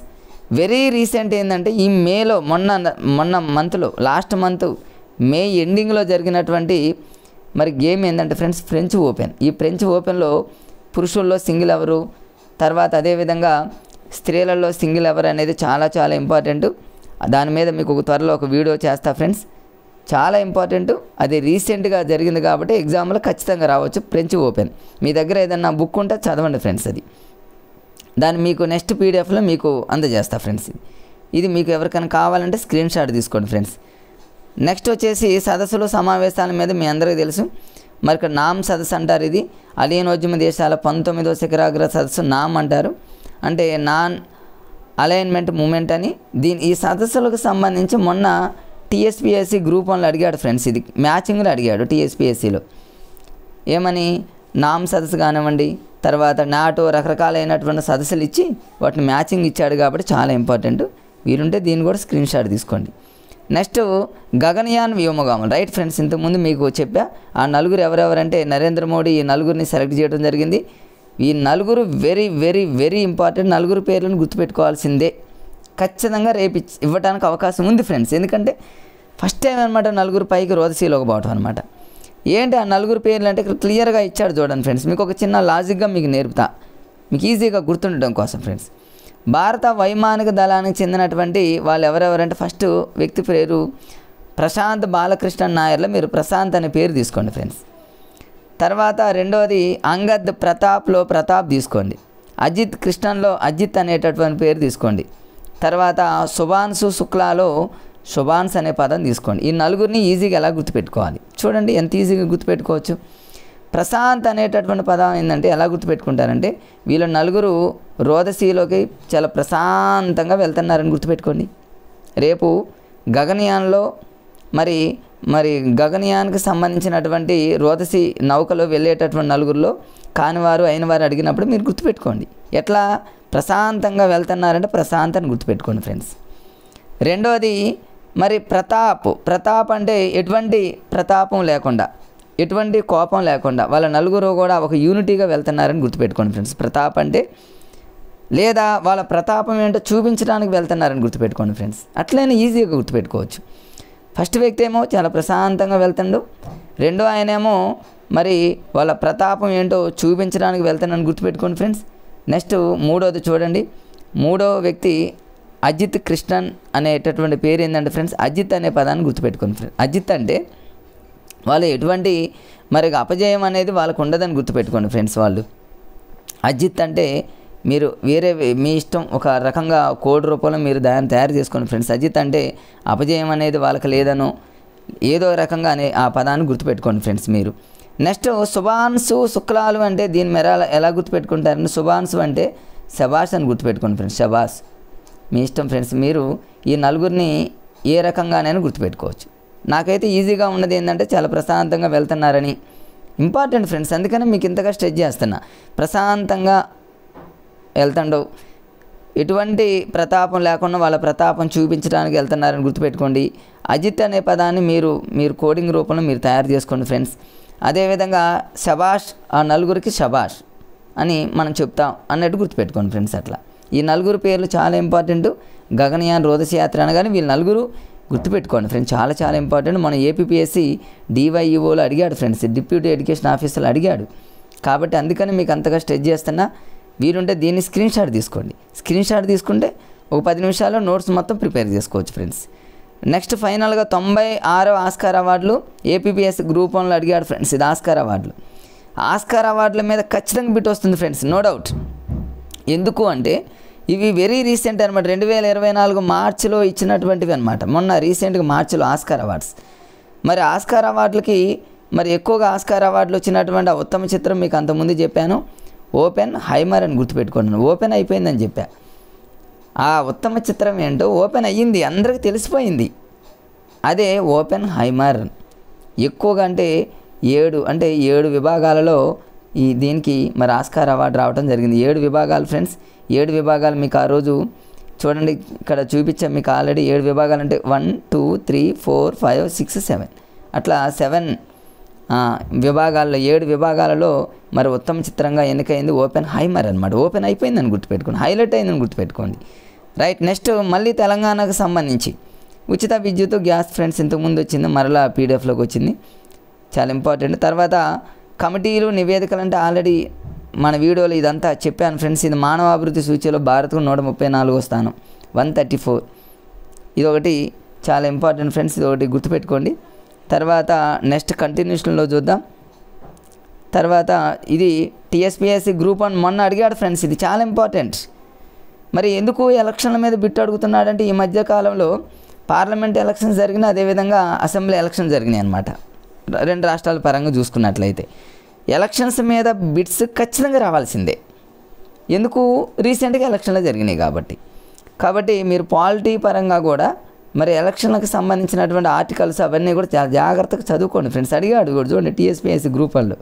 వెరీ రీసెంట్ ఏంటంటే ఈ మేలో మొన్న మంత్లో లాస్ట్ మంత్ మే ఎండింగ్లో జరిగినటువంటి మరి గేమ్ ఏంటంటే ఫ్రెండ్స్ ఫ్రెంచ్ ఓపెన్. ఈ ఫ్రెంచ్ ఓపెన్లో పురుషుల్లో సింగిల్ ఎవరు, తర్వాత అదేవిధంగా స్త్రీలలో సింగిల్ ఎవరు అనేది చాలా చాలా ఇంపార్టెంట్. దాని మీద మీకు త్వరలో ఒక వీడియో చేస్తా ఫ్రెండ్స్, చాలా ఇంపార్టెంట్. అది రీసెంట్గా జరిగింది కాబట్టి ఎగ్జామ్లో ఖచ్చితంగా రావచ్చు ఫ్రెంచ్ ఓపెన్. మీ దగ్గర ఏదన్నా బుక్ ఉంటే చదవండి ఫ్రెండ్స్. అది దాన్ని మీకు నెక్స్ట్ పీడిఎఫ్లో మీకు అందజేస్తా ఫ్రెండ్స్. ఇది మీకు ఎవరికైనా కావాలంటే స్క్రీన్ షాట్ తీసుకోండి ఫ్రెండ్స్. నెక్స్ట్ వచ్చేసి సదస్సులు సమావేశాల మీద మీ అందరికీ తెలుసు. మరి ఇక్కడ నామ్ సదస్సు అంటారు. ఇది అలీనోద్యమ దేశాల 19వ శిఖరాగ్ర సదస్సు నామ్ అంటారు, అంటే నాన్ అలైన్మెంట్ మూమెంట్ అని. ఈ సదస్సులకు సంబంధించి మొన్న టీఎస్పీఎస్సీ గ్రూప్ 1లో అడిగాడు ఫ్రెండ్స్. ఇది మ్యాచింగ్లో అడిగాడు టీఎస్పీఎస్సీలో. ఏమని నామ్ సదస్సు కానివ్వండి, తర్వాత నాటో రకరకాలైనటువంటి సదస్సులు ఇచ్చి వాటిని మ్యాచింగ్ ఇచ్చాడు కాబట్టి చాలా ఇంపార్టెంట్. వీరుంటే దీన్ని కూడా స్క్రీన్ షాట్ తీసుకోండి. నెక్స్ట్ గగనయాన్ వ్యోమగాములు, రైట్ ఫ్రెండ్స్. ఇంతకుముందు మీకు చెప్పా ఆ నలుగురు ఎవరెవరంటే నరేంద్ర మోడీ ఈ నలుగురిని సెలెక్ట్ చేయడం జరిగింది. ఈ నలుగురు వెరీ వెరీ వెరీ ఇంపార్టెంట్. నలుగురు పేర్లను గుర్తుపెట్టుకోవాల్సిందే. ఖచ్చితంగా రేపు ఇవ్వడానికి అవకాశం ఉంది ఫ్రెండ్స్. ఎందుకంటే ఫస్ట్ టైం అనమాట నలుగురు పైకి రోదసీలోకి పోవటం అనమాట. ఏంటి ఆ నలుగురు పేర్లు అంటే ఇక్కడ క్లియర్గా ఇచ్చాడు చూడండి ఫ్రెండ్స్. మీకు ఒక చిన్న లాజిక్గా మీకు నేర్పుతా, మీకు ఈజీగా గుర్తుండడం కోసం ఫ్రెండ్స్. భారత వైమానిక దళానికి చెందినటువంటి వాళ్ళు ఎవరెవరంటే ఫస్ట్ వ్యక్తి పేరు ప్రశాంత్ బాలకృష్ణన్ నాయర్లో మీరు ప్రశాంత్ అనే పేరు తీసుకోండి ఫ్రెండ్స్. తర్వాత రెండవది అంగద్ ప్రతాప్లో ప్రతాప్ తీసుకోండి. అజిత్ కృష్ణన్లో అజిత్ అనేటటువంటి పేరు తీసుకోండి. తర్వాత శుభాన్సు శుక్లాలో శుభాన్స్ అనే పదం తీసుకోండి. ఈ నలుగురిని ఈజీగా ఎలా గుర్తుపెట్టుకోవాలి చూడండి, ఎంత ఈజీగా గుర్తుపెట్టుకోవచ్చు. ప్రశాంత్ అనేటటువంటి పదం ఏంటంటే ఎలా గుర్తుపెట్టుకుంటారంటే వీళ్ళు నలుగురు రోదసీలోకి చాలా ప్రశాంతంగా వెళ్తున్నారని గుర్తుపెట్టుకోండి. రేపు గగనయాన్లో మరి గగనయాన్కి సంబంధించినటువంటి రోదసీ నౌకలో వెళ్ళేటటువంటి నలుగురిలో కానివారు అయినవారు అడిగినప్పుడు మీరు గుర్తుపెట్టుకోండి. ఎట్లా ప్రశాంతంగా వెళ్తున్నారంటే ప్రశాంత్ అని గుర్తుపెట్టుకోండి ఫ్రెండ్స్. రెండవది మరి ప్రతాప్ అంటే ఎటువంటి ప్రతాపం లేకుండా, ఎటువంటి కోపం లేకుండా వాళ్ళ నలుగురు కూడా ఒక యూనిటీగా వెళ్తున్నారని గుర్తుపెట్టుకోండి ఫ్రెండ్స్. ప్రతాప్ అంటే లేదా వాళ్ళ ప్రతాపం ఏంటో చూపించడానికి వెళ్తున్నారని గుర్తుపెట్టుకోండి ఫ్రెండ్స్. అట్లనే ఈజీగా గుర్తుపెట్టుకోవచ్చు. ఫస్ట్ వ్యక్తి ఏమో చాలా ప్రశాంతంగా వెళ్తాడు, రెండో ఆయనేమో మరి వాళ్ళ ప్రతాపం ఏంటో చూపించడానికి వెళ్తానని గుర్తుపెట్టుకోండి ఫ్రెండ్స్. నెక్స్ట్ మూడోది చూడండి, మూడో వ్యక్తి అజిత్ కృష్ణన్ అనేటటువంటి పేరు ఏంటంటే ఫ్రెండ్స్ అజిత్ అనే పదాన్ని గుర్తుపెట్టుకోండి ఫ్రెండ్స్. అజిత్ అంటే వాళ్ళు ఎటువంటి మరి అపజయం అనేది వాళ్ళకు ఉండదని గుర్తుపెట్టుకోండి ఫ్రెండ్స్. వాళ్ళు అజిత్ అంటే మీరు వేరే మీ ఇష్టం ఒక రకంగా కోడ్ రూపంలో మీరు దాన్ని తయారు చేసుకోండి ఫ్రెండ్స్. అజిత్ అంటే అపజయం అనేది వాళ్ళకి లేదనో ఏదో రకంగా అనే ఆ పదాన్ని గుర్తుపెట్టుకోండి ఫ్రెండ్స్ మీరు. నెక్స్ట్ శుభాన్సు శుక్లాలు అంటే దీని మీద ఎలా గుర్తుపెట్టుకుంటారని శుభాన్సు అంటే శబాష్ అని గుర్తుపెట్టుకోండి ఫ్రెండ్స్. శబాష్ మీ ఇష్టం ఫ్రెండ్స్. మీరు ఈ నలుగురిని ఏ రకంగానైనా గుర్తుపెట్టుకోవచ్చు. నాకైతే ఈజీగా ఉన్నది ఏంటంటే చాలా ప్రశాంతంగా వెళ్తున్నారని ఇంపార్టెంట్ ఫ్రెండ్స్. అందుకని మీకు ఇంతగా స్ట్రెచ్ చేస్తున్నా. ప్రశాంతంగా వెళ్తాండవు ఎటువంటి ప్రతాపం లేకుండా వాళ్ళ ప్రతాపం చూపించడానికి వెళ్తున్నారని గుర్తుపెట్టుకోండి. అజిత్ అనే పదాన్ని మీరు కోడింగ్ రూపంలో మీరు తయారు చేసుకోండి ఫ్రెండ్స్. అదేవిధంగా శబాష్, ఆ నలుగురికి శబాష్ అని మనం చెప్తాం అన్నట్టు గుర్తుపెట్టుకోండి ఫ్రెండ్స్. అట్లా ఈ నలుగురు పేర్లు చాలా ఇంపార్టెంట్. గగనయాన్, రోదసి యాత్ర అనగానే వీళ్ళు నలుగురు గుర్తుపెట్టుకోండి ఫ్రెండ్స్, చాలా చాలా ఇంపార్టెంట్. మన ఏపీపీఎస్సీ డివైఈఓలో అడిగాడు ఫ్రెండ్స్, డిప్యూటీ ఎడ్యుకేషన్ ఆఫీసర్లో అడిగాడు. కాబట్టి అందుకని మీకు అంతగా స్ట్రెచ్ చేస్తున్నా. వీరుంటే దీన్ని స్క్రీన్ షాట్ తీసుకోండి. స్క్రీన్ షాట్ తీసుకుంటే ఒక 10 నిమిషాల్లో నోట్స్ మొత్తం ప్రిపేర్ చేసుకోవచ్చు ఫ్రెండ్స్. నెక్స్ట్ ఫైనల్గా 96వ ఆస్కార్ అవార్డులు ఏపీపీఎస్సీ గ్రూప్ 1లో అడిగాడు ఫ్రెండ్స్. ఇది ఆస్కార్ అవార్డులు. ఆస్కార్ అవార్డుల మీద ఖచ్చితంగా బిట్ వస్తుంది ఫ్రెండ్స్, నో డౌట్. ఎందుకు అంటే ఇవి వెరీ రీసెంట్ అనమాట. 2024 మార్చిలో ఇచ్చినటువంటివి అనమాట. మొన్న రీసెంట్గా మార్చిలో ఆస్కార్ అవార్డ్స్. మరి ఆస్కార్ అవార్డులకి మరి ఎక్కువగా ఆస్కార్ అవార్డులు వచ్చినటువంటి ఆ ఉత్తమ చిత్రం మీకు అంతకుముందు చెప్పాను, ఓపెన్ హైమర్ అని గుర్తుపెట్టుకున్నాను. ఓపెన్ అయిపోయిందని చెప్పా. ఆ ఉత్తమ చిత్రం ఏంటో ఓపెన్ అయ్యింది, అందరికీ తెలిసిపోయింది. అదే ఓపెన్ హైమర్. ఎక్కువగా అంటే 7 విభాగాలలో దీనికి మరి ఆస్కార్ అవార్డు రావడం జరిగింది. 7 విభాగాలు ఫ్రెండ్స్. 7 విభాగాలు మీకు ఆ రోజు చూడండి, ఇక్కడ చూపించాం మీకు ఆల్రెడీ. 7 విభాగాలు అంటే 1 2 3 4 5 6 7 అట్లా 7 విభాగాల్లో 7 విభాగాలలో మరి ఉత్తమ చిత్రంగా ఎన్నికైంది ఓపెన్ హైమర్ అనమాట. ఓపెన్ అయిపోయిందని గుర్తుపెట్టుకోండి, హైలైట్ అయిందని గుర్తుపెట్టుకోండి. రైట్. నెక్స్ట్ మళ్ళీ తెలంగాణకు సంబంధించి ఉచిత విద్యుత్ గ్యాస్ ఫ్రెండ్స్ ఇంతకుముందు వచ్చింది, మరలా పీడిఎఫ్లోకి వచ్చింది, చాలా ఇంపార్టెంట్. తర్వాత కమిటీలు నివేదికలు అంటే ఆల్రెడీ మన వీడియోలో ఇదంతా చెప్పాను ఫ్రెండ్స్. ఇది మానవాభివృద్ధి సూచీలో భారత్కు 134వ స్థానం, 134. ఇది ఒకటి చాలా ఇంపార్టెంట్ ఫ్రెండ్స్, ఇది ఒకటి గుర్తుపెట్టుకోండి. తర్వాత నెక్స్ట్ కంటిన్యూషన్లో చూద్దాం. తర్వాత ఇది టీఎస్పీఎస్సీ గ్రూప్ 1 మొన్న అడిగాడు ఫ్రెండ్స్, ఇది చాలా ఇంపార్టెంట్. మరి ఎందుకు ఎలక్షన్ల మీద బిట్ అడుగుతున్నాడంటే ఈ మధ్యకాలంలో పార్లమెంట్ ఎలక్షన్స్ జరిగినాయి, అదేవిధంగా అసెంబ్లీ ఎలక్షన్ జరిగినాయి అనమాట. 2 రాష్ట్రాల పరంగా చూసుకున్నట్లయితే ఎలక్షన్స్ మీద బిట్స్ ఖచ్చితంగా రావాల్సిందే. ఎందుకు? రీసెంట్గా ఎలక్షన్లు జరిగినాయి కాబట్టి మీరు పాలిటీ పరంగా కూడా మరి ఎలక్షన్లకు సంబంధించినటువంటి ఆర్టికల్స్ అవన్నీ కూడా చాలా జాగ్రత్తగా చదువుకోండి ఫ్రెండ్స్. అడిగాడు కూడా చూడండి టీఎస్పీఎస్సీ గ్రూప్ 1లో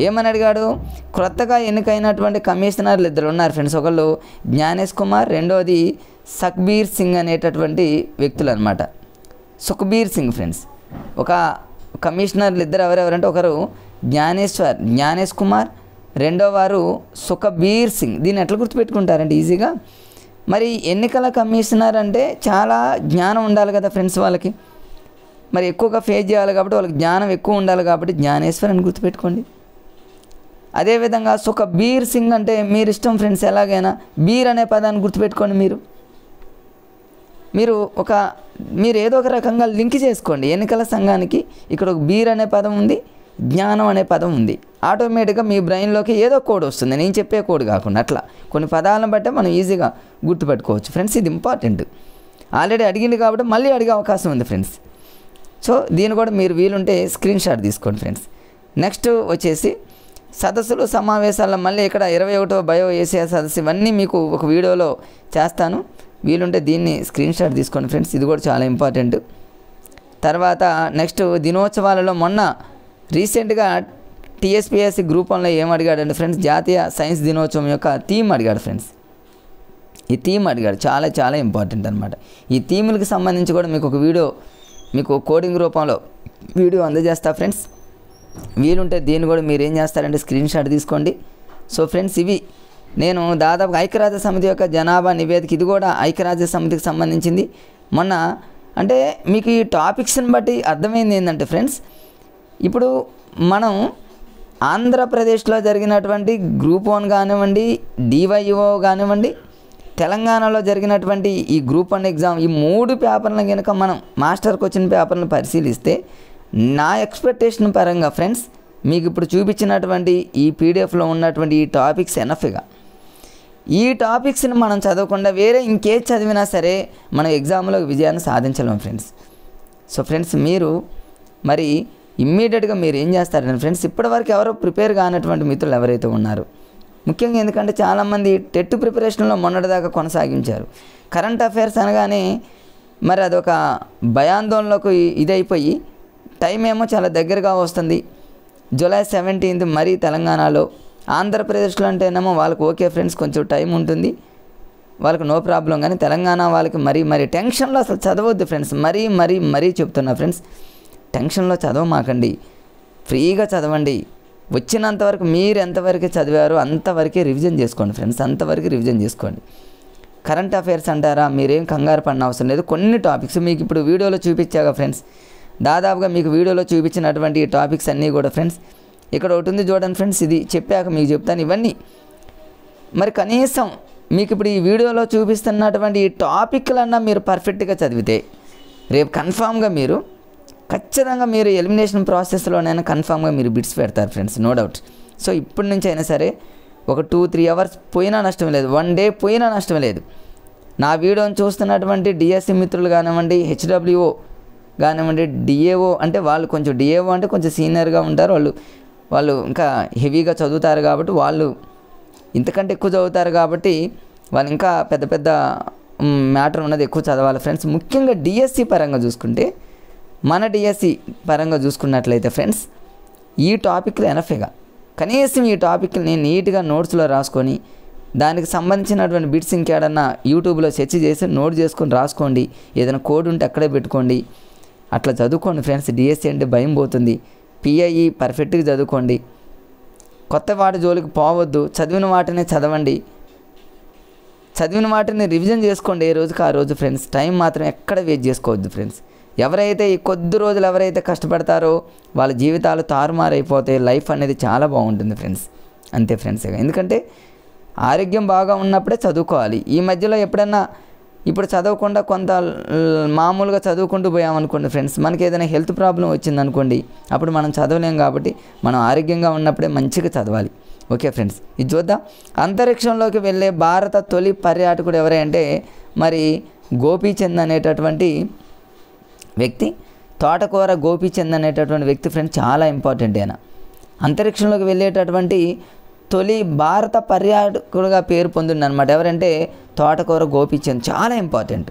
ఏమని అడిగాడు, కొత్తగా ఎన్నికైనటువంటి కమిషనర్లు 2 ఉన్నారు ఫ్రెండ్స్. ఒకళ్ళు జ్ఞానేష్ కుమార్, రెండోది సుఖ్బీర్ సింగ్ అనేటటువంటి వ్యక్తులు అనమాట. సుఖ్బీర్ సింగ్ ఫ్రెండ్స్. ఒక కమిషనర్లు 2 ఎవరెవరంటే ఒకరు జ్ఞానేష్ కుమార్, రెండో వారు సుఖ్బీర్ సింగ్. దీన్ని ఎట్లా గుర్తుపెట్టుకుంటారంటే ఈజీగా, మరి ఎన్నికల కమిషనర్ అంటే చాలా జ్ఞానం ఉండాలి కదా ఫ్రెండ్స్ వాళ్ళకి. మరి ఎక్కువగా ఫేస్ చేయాలి కాబట్టి వాళ్ళకి జ్ఞానం ఎక్కువ ఉండాలి కాబట్టి జ్ఞానేశ్వర్ అని గుర్తుపెట్టుకోండి. అదేవిధంగా సుఖ్బీర్ సింగ్ అంటే మీరు ఇష్టం ఫ్రెండ్స్, ఎలాగైనా బీర్ అనే పదాన్ని గుర్తుపెట్టుకోండి. మీరు ఏదో ఒక రకంగా లింక్ చేసుకోండి. ఎన్నికల సంఘానికి ఇక్కడ ఒక బీర్ అనే పదం ఉంది, జ్ఞానం అనే పదం ఉంది. ఆటోమేటిక్గా మీ బ్రెయిన్లోకి ఏదో కోడ్ వస్తుంది, నేను చెప్పే కోడ్ కాకుండా. అట్లా కొన్ని పదాలను బట్టే మనం ఈజీగా గుర్తుపెట్టుకోవచ్చు ఫ్రెండ్స్. ఇది ఇంపార్టెంట్. ఆల్రెడీ అడిగింది కాబట్టి మళ్ళీ అడిగే అవకాశం ఉంది ఫ్రెండ్స్. సో దీన్ని కూడా మీరు వీలుంటే స్క్రీన్ షాట్ తీసుకోండి ఫ్రెండ్స్. నెక్స్ట్ వచ్చేసి సదస్సులు సమావేశాల్లో మళ్ళీ ఇక్కడ 21వ బయో ఏసీఆర్ సదస్సు, ఇవన్నీ మీకు ఒక వీడియోలో చేస్తాను. వీలుంటే దీన్ని స్క్రీన్ షాట్ తీసుకోండి ఫ్రెండ్స్, ఇది కూడా చాలా ఇంపార్టెంట్. తర్వాత నెక్స్ట్ దినోత్సవాలలో మొన్న రీసెంట్గా టీఎస్పీఎస్సీ గ్రూప్ 1లో ఏం అడిగాడంటే ఫ్రెండ్స్, జాతీయ సైన్స్ దినోత్సవం యొక్క థీమ్ అడిగాడు ఫ్రెండ్స్. ఈ థీమ్ అడిగాడు, చాలా చాలా ఇంపార్టెంట్ అనమాట. ఈ థీములకు సంబంధించి కూడా మీకు ఒక వీడియో మీకు కోడింగ్ రూపంలో వీడియో అందజేస్తా ఫ్రెండ్స్. వీలుంటే దీన్ని కూడా మీరు ఏం చేస్తారంటే స్క్రీన్ షాట్ తీసుకోండి. సో ఫ్రెండ్స్, ఇవి నేను దాదాపు ఐక్యరాజ్య సమితి యొక్క జనాభా నివేదిక, ఇది కూడా ఐక్యరాజ్య సమితికి సంబంధించింది. మొన్న అంటే మీకు ఈ టాపిక్స్ని బట్టి అర్థమైంది ఏంటంటే ఫ్రెండ్స్, ఇప్పుడు మనం ఆంధ్రప్రదేశ్లో జరిగినటువంటి గ్రూప్ 1 కానివ్వండి, డివైఓ కానివ్వండి, తెలంగాణలో జరిగినటువంటి ఈ గ్రూప్ 1 ఎగ్జామ్, ఈ 3 పేపర్లను కనుక మనం మాస్టర్ క్వశ్చన్ పేపర్లను పరిశీలిస్తే నా ఎక్స్పెక్టేషన్ పరంగా ఫ్రెండ్స్, మీకు ఇప్పుడు చూపించినటువంటి ఈ పీడిఎఫ్లో ఉన్నటువంటి ఈ టాపిక్స్ ఎనఫ్గా, ఈ టాపిక్స్ని మనం చదవకుండా వేరే ఇంకేది చదివినా సరే మనం ఎగ్జామ్లో విజయాన్ని సాధించలేము ఫ్రెండ్స్. సో ఫ్రెండ్స్, మీరు మరి ఇమ్మీడియట్గా మీరు ఏం చేస్తారంటే ఫ్రెండ్స్, ఇప్పటివరకు ఎవరో ప్రిపేర్ కానటువంటి మిత్రులు ఎవరైతే ఉన్నారో, ముఖ్యంగా ఎందుకంటే చాలామంది టెట్ ప్రిపరేషన్లో మొన్నటిదాకా కొనసాగించారు. కరెంట్ అఫైర్స్ అనగానే మరి అదొక భయాందోళనకు ఇదైపోయి, టైం ఏమో చాలా దగ్గరగా వస్తుంది. జూలై 17 మరీ తెలంగాణలో, ఆంధ్రప్రదేశ్లో అంటేనేమో వాళ్ళకు ఓకే ఫ్రెండ్స్ కొంచెం టైం ఉంటుంది. వాళ్ళకి నో ప్రాబ్లం, కానీ తెలంగాణ వాళ్ళకి మరీ టెన్షన్లో అసలు చదవద్దు ఫ్రెండ్స్. మరీ చెప్తున్నా ఫ్రెండ్స్, టెన్షన్లో చదవమాకండి, ఫ్రీగా చదవండి. వచ్చినంతవరకు మీరు ఎంతవరకు చదివారో అంతవరకే రివిజన్ చేసుకోండి ఫ్రెండ్స్, అంతవరకు రివిజన్ చేసుకోండి. కరెంట్ అఫైర్స్ అంటారా, మీరేం కంగారు పడిన అవసరం లేదు. కొన్ని టాపిక్స్ మీకు ఇప్పుడు వీడియోలో చూపించాగా ఫ్రెండ్స్, దాదాపుగా మీకు వీడియోలో చూపించినటువంటి ఈ టాపిక్స్ అన్నీ కూడా ఫ్రెండ్స్, ఇక్కడ ఒకటి ఉంది చూడండి ఫ్రెండ్స్, ఇది చెప్పాక మీకు చెప్తాను ఇవన్నీ. మరి కనీసం మీకు ఇప్పుడు ఈ వీడియోలో చూపిస్తున్నటువంటి ఈ టాపిక్లన్నా మీరు పర్ఫెక్ట్గా చదివితే రేపు కన్ఫామ్గా మీరు ఖచ్చితంగా మీరు ఎలిమినేషన్ ప్రాసెస్లోనైనా కన్ఫామ్గా మీరు బిట్స్ పెడతారు ఫ్రెండ్స్, నో డౌట్. సో ఇప్పటి నుంచి అయినా సరే ఒక 2-3 అవర్స్ పోయినా నష్టం లేదు, 1 డే పోయినా నష్టం లేదు. నా వీడియోని చూస్తున్నటువంటి డిఎస్సి మిత్రులు కానివ్వండి, హెచ్డబ్ల్యూఓ కానివ్వండి, డిఏఓ అంటే వాళ్ళు కొంచెం డిఏఓ అంటే కొంచెం సీనియర్గా ఉంటారు, వాళ్ళు ఇంకా హెవీగా చదువుతారు కాబట్టి, వాళ్ళు ఇంతకంటే ఎక్కువ చదువుతారు కాబట్టి వాళ్ళు ఇంకా పెద్ద మ్యాటర్ ఉన్నది ఎక్కువ చదవాలి ఫ్రెండ్స్. ముఖ్యంగా డిఎస్సి పరంగా చూసుకుంటే, మన డిఎస్సి పరంగా చూసుకున్నట్లయితే ఫ్రెండ్స్, ఈ టాపిక్లు ఎనఫేగా కనీసం ఈ టాపిక్ని నీట్గా నోట్స్లో రాసుకొని దానికి సంబంధించినటువంటి బిట్స్ ఇంకేడన్నా యూట్యూబ్లో సెర్చ్ చేసి నోట్ చేసుకొని రాసుకోండి, ఏదైనా కోడ్ ఉంటే అక్కడే పెట్టుకోండి, అట్లా చదువుకోండి ఫ్రెండ్స్. డిఎస్సి అంటే భయం పోతుంది. పిఐఈ పర్ఫెక్ట్గా చదువుకోండి, కొత్త వాటి జోలికి పోవద్దు, చదివిన వాటినే చదవండి, చదివిన వాటిని రివిజన్ చేసుకోండి ఏ రోజుకి ఆ రోజు ఫ్రెండ్స్. టైం మాత్రం ఎక్కడ వేస్ట్ చేసుకోవద్దు ఫ్రెండ్స్. ఎవరైతే ఈ కొద్ది రోజులు ఎవరైతే కష్టపడతారో వాళ్ళ జీవితాలు తారుమారైపోతాయి, లైఫ్ అనేది చాలా బాగుంటుంది ఫ్రెండ్స్. అంతే ఫ్రెండ్స్. ఎందుకంటే ఆరోగ్యం బాగా ఉన్నప్పుడే చదువుకోవాలి. ఈ మధ్యలో ఎప్పుడన్నా ఇప్పుడు చదవకుండా కొంత మామూలుగా చదువుకుంటూ పోయామనుకోండి ఫ్రెండ్స్, మనకి ఏదైనా హెల్త్ ప్రాబ్లం వచ్చిందనుకోండి, అప్పుడు మనం చదవలేం. కాబట్టి మనం ఆరోగ్యంగా ఉన్నప్పుడే మంచిగా చదవాలి. ఓకే ఫ్రెండ్స్, ఇది చూద్దాం. అంతరిక్షంలోకి వెళ్ళే భారత తొలి పర్యాటకుడు ఎవరంటే మరి గోపీచంద్ అనేటటువంటి వ్యక్తి, తోటకూర గోపీచంద్ అనేటటువంటి వ్యక్తి ఫ్రెండ్స్, చాలా ఇంపార్టెంట్. ఆయన అంతరిక్షంలోకి వెళ్ళేటటువంటి తొలి భారత పర్యాటకుడుగా పేరు పొందింది అనమాట. ఎవరంటే తోటకూర గోపీచంద్, చాలా ఇంపార్టెంట్.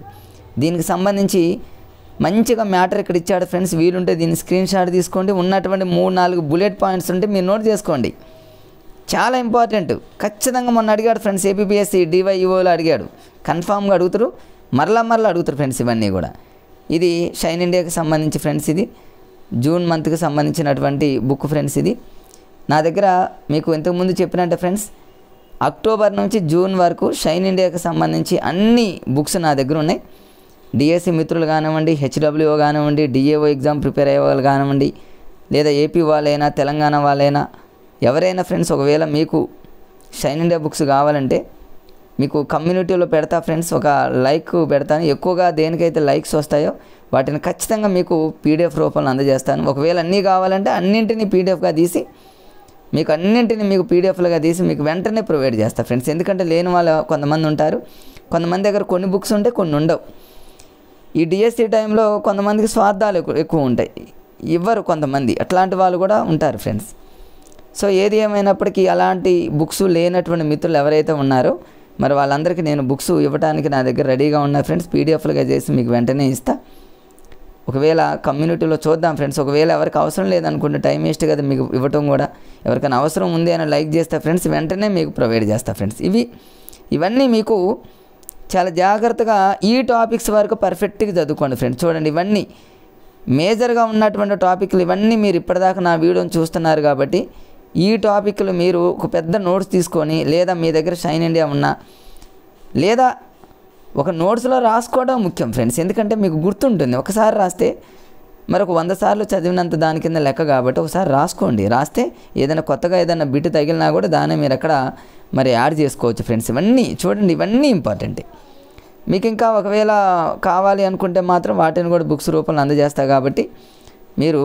దీనికి సంబంధించి మంచిగా మ్యాటర్ ఇక్కడ ఇచ్చాడు ఫ్రెండ్స్. వీలుంటే దీన్ని స్క్రీన్ షాట్ తీసుకోండి, ఉన్నటువంటి 3-4 బుల్లెట్ పాయింట్స్ ఉంటే మీరు నోట్ చేసుకోండి, చాలా ఇంపార్టెంట్. ఖచ్చితంగా మొన్న అడిగాడు ఫ్రెండ్స్, ఏపీపీఎస్సీ డివైఈఓలో అడిగాడు, కన్ఫామ్గా అడుగుతారు, మరలా అడుగుతారు ఫ్రెండ్స్ ఇవన్నీ కూడా. ఇది షైన్ ఇండియాకి సంబంధించి ఫ్రెండ్స్, ఇది జూన్ మంత్కి సంబంధించినటువంటి బుక్ ఫ్రెండ్స్. ఇది నా దగ్గర మీకు ఇంతకుముందు చెప్పినట్టే ఫ్రెండ్స్, అక్టోబర్ నుంచి జూన్ వరకు షైన్ ఇండియాకి సంబంధించి అన్ని బుక్స్ నా దగ్గర ఉన్నాయి. డిఎస్సి మిత్రులు కానివ్వండి, హెచ్డబ్ల్యూఓ కానివ్వండి, డిఏఓ ఎగ్జామ్ ప్రిపేర్ అయ్యే వాళ్ళు కానివ్వండి, లేదా ఏపీ వాళ్ళైనా తెలంగాణ వాళ్ళైనా ఎవరైనా ఫ్రెండ్స్, ఒకవేళ మీకు షైన్ ఇండియా బుక్స్ కావాలంటే మీకు కమ్యూనిటీలో పెడతా ఫ్రెండ్స్, ఒక లైక్ పెడతాను. ఎక్కువగా దేనికైతే లైక్స్ వస్తాయో వాటిని ఖచ్చితంగా మీకు పీడిఎఫ్ రూపంలో అందజేస్తాను. ఒకవేళ అన్నీ కావాలంటే అన్నింటినీ పీడిఎఫ్గా తీసి మీకు మీకు పీడిఎఫ్లుగా తీసి మీకు వెంటనే ప్రొవైడ్ చేస్తా ఫ్రెండ్స్. ఎందుకంటే లేని వాళ్ళు కొంతమంది ఉంటారు, కొంతమంది దగ్గర కొన్ని బుక్స్ ఉంటాయి, కొన్ని ఉండవు. ఈ డిఎస్సి టైంలో కొంతమందికి స్వార్థాలు ఎక్కువ ఉంటాయి, ఇవ్వరు కొంతమంది, అట్లాంటి వాళ్ళు కూడా ఉంటారు ఫ్రెండ్స్. సో ఏది ఏమైనప్పటికీ అలాంటి బుక్స్ లేనటువంటి మిత్రులు ఎవరైతే ఉన్నారో మరి వాళ్ళందరికీ నేను బుక్స్ ఇవ్వడానికి నా దగ్గర రెడీగా ఉన్నా ఫ్రెండ్స్. పీడిఎఫ్లుగా చేసి మీకు వెంటనే ఇస్తా. ఒకవేళ కమ్యూనిటీలో చూద్దాం ఫ్రెండ్స్, ఒకవేళ ఎవరికి అవసరం లేదనుకుంటే టైం వేస్ట్ కదా మీకు ఇవ్వటం కూడా. ఎవరికైనా అవసరం ఉంది అని లైక్ చేస్తా ఫ్రెండ్స్, వెంటనే మీకు ప్రొవైడ్ చేస్తా ఫ్రెండ్స్. ఇవన్నీ మీకు చాలా జాగ్రత్తగా ఈ టాపిక్స్ వరకు పర్ఫెక్ట్గా చదువుకోండి ఫ్రెండ్స్. చూడండి, ఇవన్నీ మేజర్గా ఉన్నటువంటి టాపిక్లు, ఇవన్నీ మీరు ఇప్పటిదాకా నా వీడియోని చూస్తున్నారు కాబట్టి ఈ టాపిక్లు మీరు ఒక పెద్ద నోట్స్ తీసుకొని, లేదా మీ దగ్గర షైన్ ఇండియా ఉన్నా, లేదా ఒక నోట్స్లో రాసుకోవడం ముఖ్యం ఫ్రెండ్స్. ఎందుకంటే మీకు గుర్తుంటుంది, ఒకసారి రాస్తే మరొక 100 సార్లు చదివినంత దాని కింద లెక్క. కాబట్టి ఒకసారి రాసుకోండి, రాస్తే ఏదైనా కొత్తగా ఏదైనా బిట్ తగిలినా కూడా దాన్ని మీరు అక్కడ మరి యాడ్ చేసుకోవచ్చు ఫ్రెండ్స్. ఇవన్నీ చూడండి, ఇవన్నీ ఇంపార్టెంటే. మీకు ఇంకా ఒకవేళ కావాలి అనుకుంటే మాత్రం వాటిని కూడా బుక్స్ రూపంలో అందజేస్తా కాబట్టి మీరు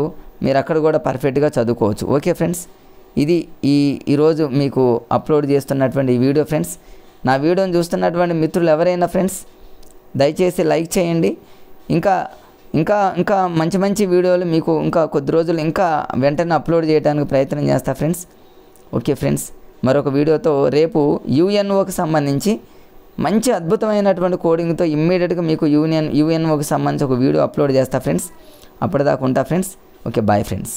అక్కడ కూడా పర్ఫెక్ట్గా చదువుకోవచ్చు. ఓకే ఫ్రెండ్స్, ఇది ఈరోజు మీకు అప్లోడ్ చేస్తున్నటువంటి ఈ వీడియో ఫ్రెండ్స్. నా వీడియోని చూస్తున్నటువంటి మిత్రులు ఎవరైనా ఫ్రెండ్స్ దయచేసి లైక్ చేయండి. ఇంకా ఇంకా ఇంకా మంచి వీడియోలు మీకు ఇంకా కొద్ది రోజులు ఇంకా వెంటనే అప్లోడ్ చేయడానికి ప్రయత్నం చేస్తా ఫ్రెండ్స్. ఓకే ఫ్రెండ్స్, మరొక వీడియోతో రేపు యుఎన్ఓకి సంబంధించి మంచి అద్భుతమైనటువంటి కోడింగ్తో ఇమ్మీడియట్గా మీకు యుఎన్ఓకి సంబంధించి ఒక వీడియో అప్లోడ్ చేస్తా ఫ్రెండ్స్. అప్పటిదాకా ఉంటా ఫ్రెండ్స్. Okay, bye friends.